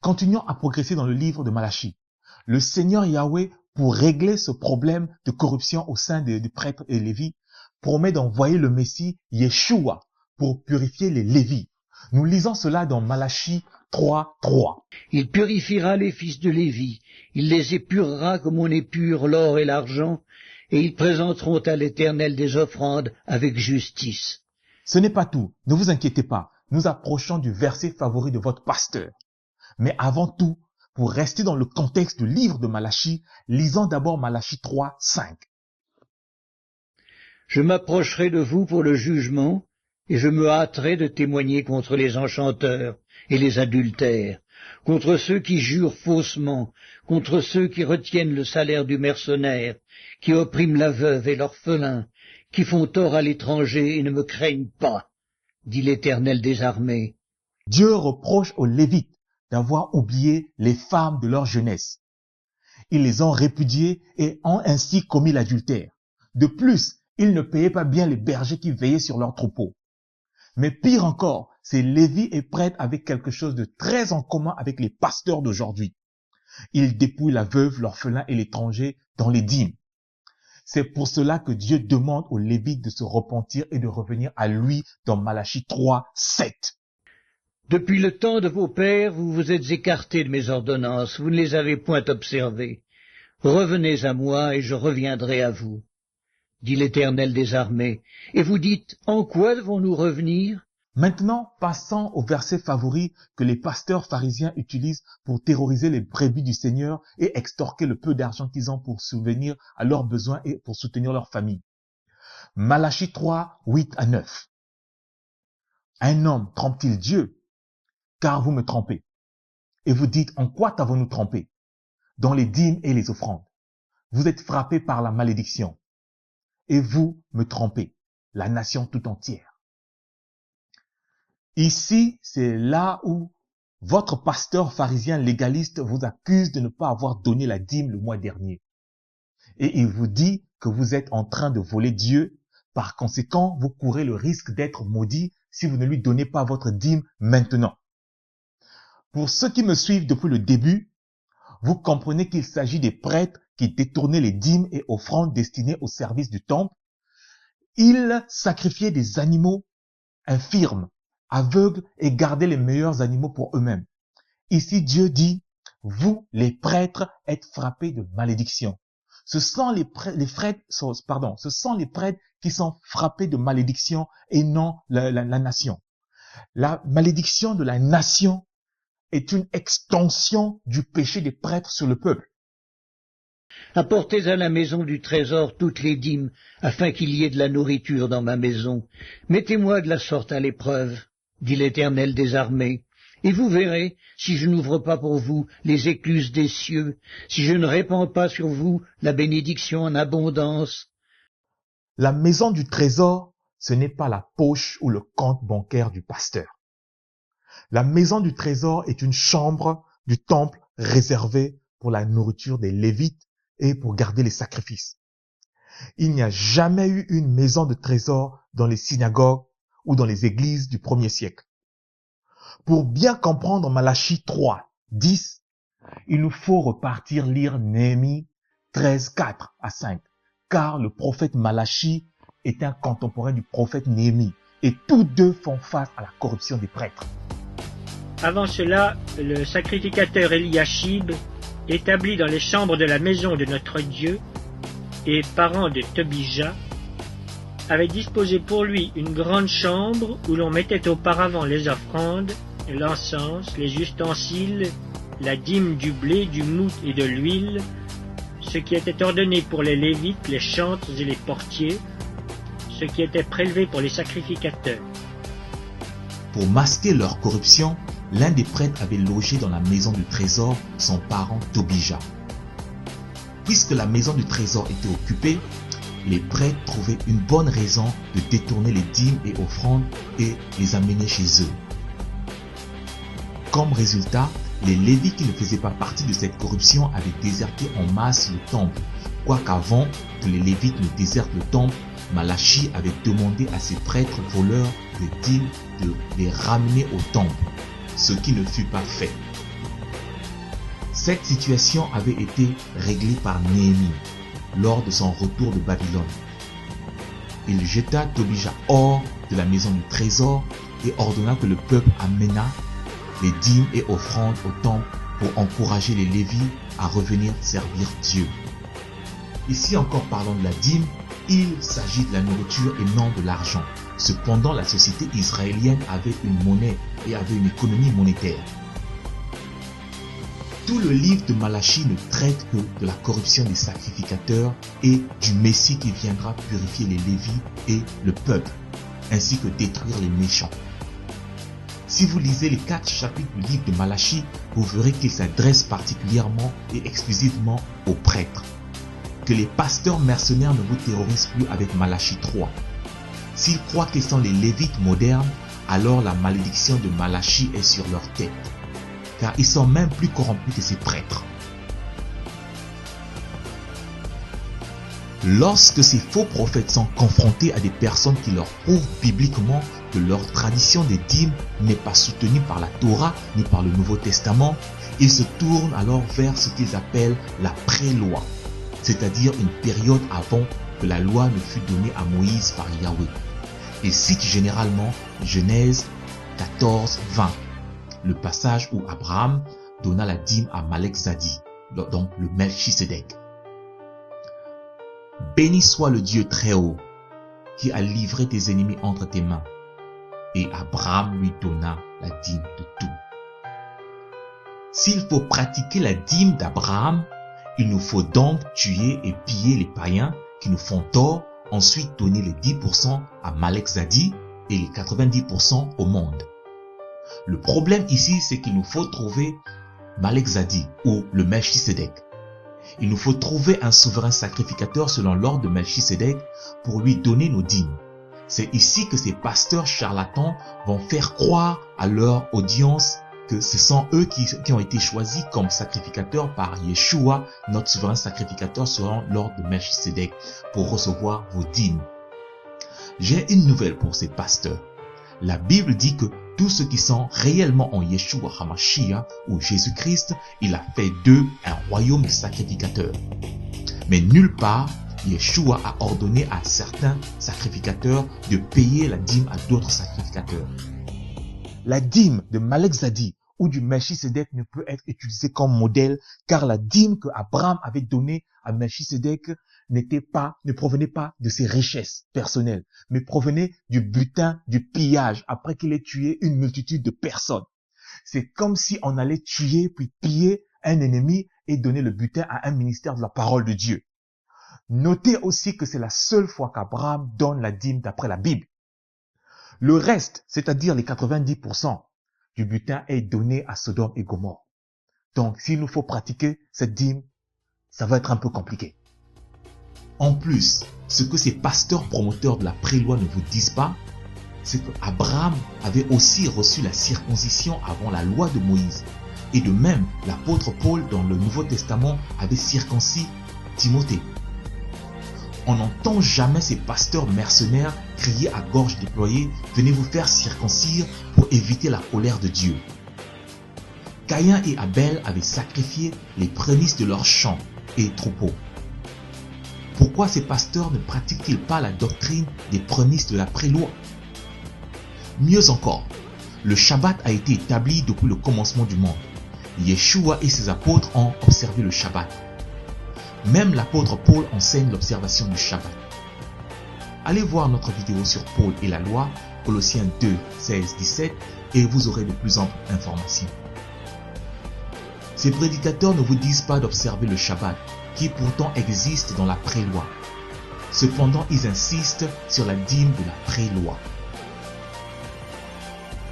Continuons à progresser dans le livre de Malachie. Le Seigneur Yahweh, pour régler ce problème de corruption au sein des prêtres et Lévis, promet d'envoyer le Messie Yeshua pour purifier les Lévis. Nous lisons cela dans Malachie 3, 3. Il purifiera les fils de Lévi, il les épurera comme on épure l'or et l'argent, et ils présenteront à l'Éternel des offrandes avec justice. Ce n'est pas tout, ne vous inquiétez pas, nous approchons du verset favori de votre pasteur. Mais avant tout, pour rester dans le contexte du livre de Malachie, lisons d'abord Malachie 3, 5. Je m'approcherai de vous pour le jugement, et je me hâterai de témoigner contre les enchanteurs et les adultères, contre ceux qui jurent faussement, contre ceux qui retiennent le salaire du mercenaire, qui oppriment la veuve et l'orphelin, qui font tort à l'étranger et ne me craignent pas, dit l'Éternel des armées. Dieu reproche aux Lévites d'avoir oublié les femmes de leur jeunesse. Ils les ont répudiées et ont ainsi commis l'adultère. De plus, ils ne payaient pas bien les bergers qui veillaient sur leurs troupeaux. Mais pire encore, ces Lévis et prêtres avaient quelque chose de très en commun avec les pasteurs d'aujourd'hui. Ils dépouillent la veuve, l'orphelin et l'étranger dans les dîmes. C'est pour cela que Dieu demande aux Lévites de se repentir et de revenir à lui dans Malachie 3, 7. Depuis le temps de vos pères, vous vous êtes écartés de mes ordonnances, vous ne les avez point observées. Revenez à moi et je reviendrai à vous, dit l'Éternel des armées. Et vous dites, en quoi devons-nous revenir? Maintenant, passons au verset favori que les pasteurs pharisiens utilisent pour terroriser les brebis du Seigneur et extorquer le peu d'argent qu'ils ont pour subvenir à leurs besoins et pour soutenir leur famille. Malachie 3, 8 à 9. Un homme trompe-t-il Dieu? Car vous me trompez. Et vous dites, en quoi t'avons-nous trompé? Dans les dîmes et les offrandes. Vous êtes frappés par la malédiction. Et vous me trompez, la nation tout entière. Ici, c'est là où votre pasteur pharisien légaliste vous accuse de ne pas avoir donné la dîme le mois dernier. Et il vous dit que vous êtes en train de voler Dieu Par conséquent, vous courez le risque d'être maudit si vous ne lui donnez pas votre dîme maintenant. Pour ceux qui me suivent depuis le début, vous comprenez qu'il s'agit des prêtres qui détournaient les dîmes et offrandes destinées au service du temple. Ils sacrifiaient des animaux infirmes, aveugles et gardaient les meilleurs animaux pour eux-mêmes. Ici, Dieu dit, vous, les prêtres, êtes frappés de malédiction. Ce sont les prêtres qui sont frappés de malédiction et non la nation. La malédiction de la nation est une extension du péché des prêtres sur le peuple. Apportez à la maison du trésor toutes les dîmes, afin qu'il y ait de la nourriture dans ma maison. Mettez-moi de la sorte à l'épreuve, dit l'Éternel des armées, et vous verrez si je n'ouvre pas pour vous les écluses des cieux, si je ne répands pas sur vous la bénédiction en abondance. La maison du trésor, ce n'est pas la poche ou le compte bancaire du pasteur. La maison du trésor est une chambre du temple réservée pour la nourriture des Lévites et pour garder les sacrifices. Il n'y a jamais eu une maison de trésor dans les synagogues ou dans les églises du 1er siècle. Pour bien comprendre Malachie 3, 10, il nous faut repartir lire Néhémie 13, 4 à 5, car le prophète Malachie est un contemporain du prophète Néhémie, et tous deux font face à la corruption des prêtres. Avant cela, le sacrificateur Eliashib, établi dans les chambres de la maison de notre Dieu, et parent de Tobija, avait disposé pour lui une grande chambre où l'on mettait auparavant les offrandes, l'encens, les ustensiles, la dîme du blé, du moût et de l'huile, ce qui était ordonné pour les Lévites, les chantres et les portiers, ce qui était prélevé pour les sacrificateurs. Pour masquer leur corruption, l'un des prêtres avait logé dans la maison du trésor son parent Tobija. Puisque la maison du trésor était occupée, les prêtres trouvaient une bonne raison de détourner les dîmes et offrandes et les amener chez eux. Comme résultat, les Lévites qui ne faisaient pas partie de cette corruption avaient déserté en masse le temple. Quoiqu'avant que les Lévites ne désertent le temple, Malachie avait demandé à ses prêtres voleurs de dîmes de les ramener au temple, ce qui ne fut pas fait. Cette situation avait été réglée par Néhémie lors de son retour de Babylone. Il jeta Tobija hors de la maison du trésor et ordonna que le peuple amena les dîmes et offrandes au temple pour encourager les Lévites à revenir servir Dieu. Ici encore parlant de la dîme, il s'agit de la nourriture et non de l'argent. Cependant, la société israélienne avait une monnaie et avait une économie monétaire. Tout le livre de Malachie ne traite que de la corruption des sacrificateurs et du Messie qui viendra purifier les Lévites et le peuple, ainsi que détruire les méchants. Si vous lisez les 4 chapitres du livre de Malachie, vous verrez qu'il s'adresse particulièrement et exclusivement aux prêtres. Que les pasteurs mercenaires ne vous terrorisent plus avec Malachie 3. S'ils croient qu'ils sont les Lévites modernes, alors la malédiction de Malachie est sur leur tête, car ils sont même plus corrompus que ces prêtres. Lorsque ces faux prophètes sont confrontés à des personnes qui leur prouvent bibliquement que leur tradition des dîmes n'est pas soutenue par la Torah ni par le Nouveau Testament, ils se tournent alors vers ce qu'ils appellent la pré-loi, c'est-à-dire une période avant que la loi ne fût donnée à Moïse par Yahweh. Ils citent généralement Genèse 14, 20, le passage où Abraham donna la dîme à Malek Zadi, donc le Melchisedec. Béni soit le Dieu très haut, qui a livré tes ennemis entre tes mains. Et Abraham lui donna la dîme de tout. S'il faut pratiquer la dîme d'Abraham, il nous faut donc tuer et piller les païens qui nous font tort, ensuite donner les 10% à Malek Zadi et les 90% au monde. Le problème ici, c'est qu'il nous faut trouver Malek Zadi ou le Melchisedec. Il nous faut trouver un souverain sacrificateur selon l'ordre de Melchisedec pour lui donner nos dîmes. C'est ici que ces pasteurs charlatans vont faire croire à leur audience que ce sont eux qui ont été choisis comme sacrificateurs par Yeshua, notre souverain sacrificateur selon l'ordre de Melchisedec, pour recevoir vos dîmes. J'ai une nouvelle pour ces pasteurs. La Bible dit que tous ceux qui sont réellement en Yeshua HaMashiach ou Jésus-Christ, il a fait d'eux un royaume de sacrificateurs. Mais nulle part, Yeshua a ordonné à certains sacrificateurs de payer la dîme à d'autres sacrificateurs. La dîme de Malek Zadi ou du Melchisédek ne peut être utilisée comme modèle car la dîme que Abraham avait donnée à Melchisédek ne provenait pas de ses richesses personnelles, mais provenait du butin du pillage après qu'il ait tué une multitude de personnes. C'est comme si on allait tuer puis piller un ennemi et donner le butin à un ministère de la parole de Dieu. Notez aussi que c'est la seule fois qu'Abraham donne la dîme d'après la Bible. Le reste, c'est-à-dire les 90% du butin est donné à Sodome et Gomorrhe. Donc, s'il nous faut pratiquer cette dîme, ça va être un peu compliqué. En plus, ce que ces pasteurs promoteurs de la pré-loi ne vous disent pas, c'est qu'Abraham avait aussi reçu la circoncision avant la loi de Moïse. Et de même, l'apôtre Paul dans le Nouveau Testament avait circoncis Timothée. On n'entend jamais ces pasteurs mercenaires crier à gorge déployée « Venez vous faire circoncire pour éviter la colère de Dieu ». Caïn et Abel avaient sacrifié les prémices de leurs champs et troupeaux. Pourquoi ces pasteurs ne pratiquent-ils pas la doctrine des prémices de la pré-loi? Mieux encore, le Shabbat a été établi depuis le commencement du monde. Yeshua et ses apôtres ont observé le Shabbat. Même l'apôtre Paul enseigne l'observation du Shabbat. Allez voir notre vidéo sur Paul et la loi, Colossiens 2, 16, 17, et vous aurez de plus amples informations. Ces prédicateurs ne vous disent pas d'observer le Shabbat, qui pourtant existe dans la pré-loi. Cependant, ils insistent sur la dîme de la pré-loi.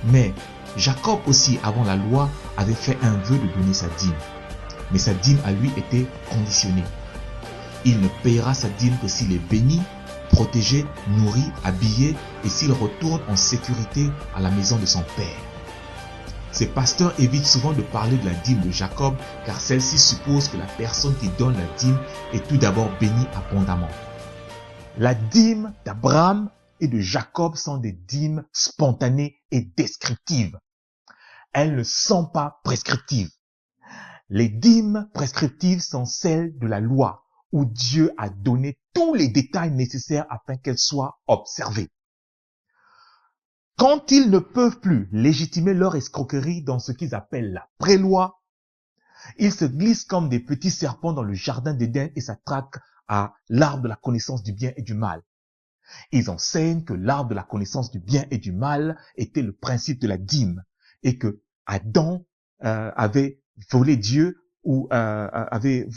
Mais Jacob aussi, avant la loi, avait fait un vœu de donner sa dîme. Mais sa dîme à lui était conditionnée. Il ne payera sa dîme que s'il est béni, protégé, nourri, habillé et s'il retourne en sécurité à la maison de son père. Ces pasteurs évitent souvent de parler de la dîme de Jacob car celle-ci suppose que la personne qui donne la dîme est tout d'abord bénie abondamment. La dîme d'Abraham et de Jacob sont des dîmes spontanées et descriptives. Elles ne sont pas prescriptives. Les dîmes prescriptives sont celles de la loi, où Dieu a donné tous les détails nécessaires afin qu'elles soient observées. Quand ils ne peuvent plus légitimer leur escroquerie dans ce qu'ils appellent la pré-loi, ils se glissent comme des petits serpents dans le jardin d'Éden et s'attraquent à l'arbre de la connaissance du bien et du mal. Ils enseignent que l'arbre de la connaissance du bien et du mal était le principe de la dîme et que Adam avait volé Dieu ou avait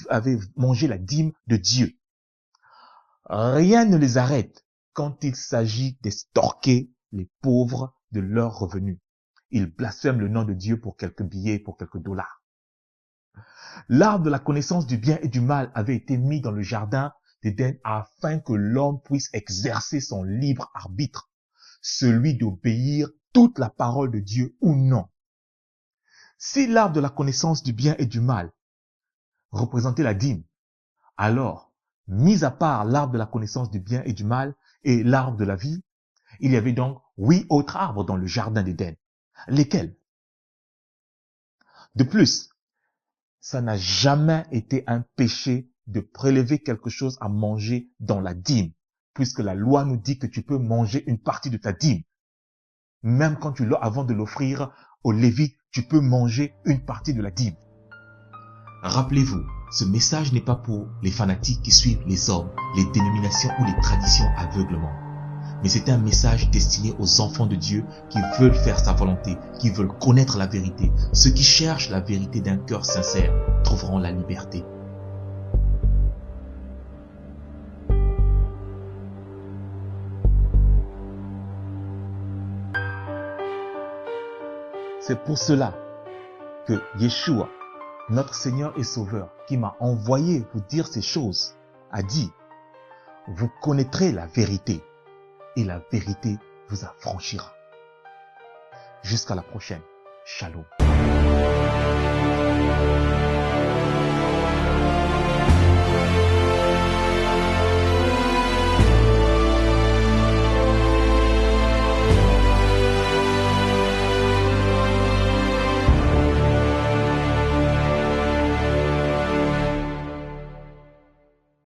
mangé la dîme de Dieu. Rien ne les arrête quand il s'agit d'estorquer les pauvres de leurs revenus. Ils blasphèment le nom de Dieu pour quelques billets, pour quelques dollars. L'arbre de la connaissance du bien et du mal avait été mis dans le jardin d'Éden afin que l'homme puisse exercer son libre arbitre, celui d'obéir toute la parole de Dieu ou non. Si l'arbre de la connaissance du bien et du mal représentait la dîme, alors, mis à part l'arbre de la connaissance du bien et du mal et l'arbre de la vie, il y avait donc 8 autres arbres dans le jardin d'Éden. Lesquels? De plus, ça n'a jamais été un péché de prélever quelque chose à manger dans la dîme, puisque la loi nous dit que tu peux manger une partie de ta dîme. Même quand avant de l'offrir aux Lévites, tu peux manger une partie de la dîme. Rappelez-vous, ce message n'est pas pour les fanatiques qui suivent les hommes, les dénominations ou les traditions aveuglement. Mais c'est un message destiné aux enfants de Dieu qui veulent faire sa volonté, qui veulent connaître la vérité. Ceux qui cherchent la vérité d'un cœur sincère trouveront la liberté. C'est pour cela que Yeshua, notre Seigneur et Sauveur, qui m'a envoyé vous dire ces choses, a dit, vous connaîtrez la vérité et la vérité vous affranchira. Jusqu'à la prochaine. Shalom.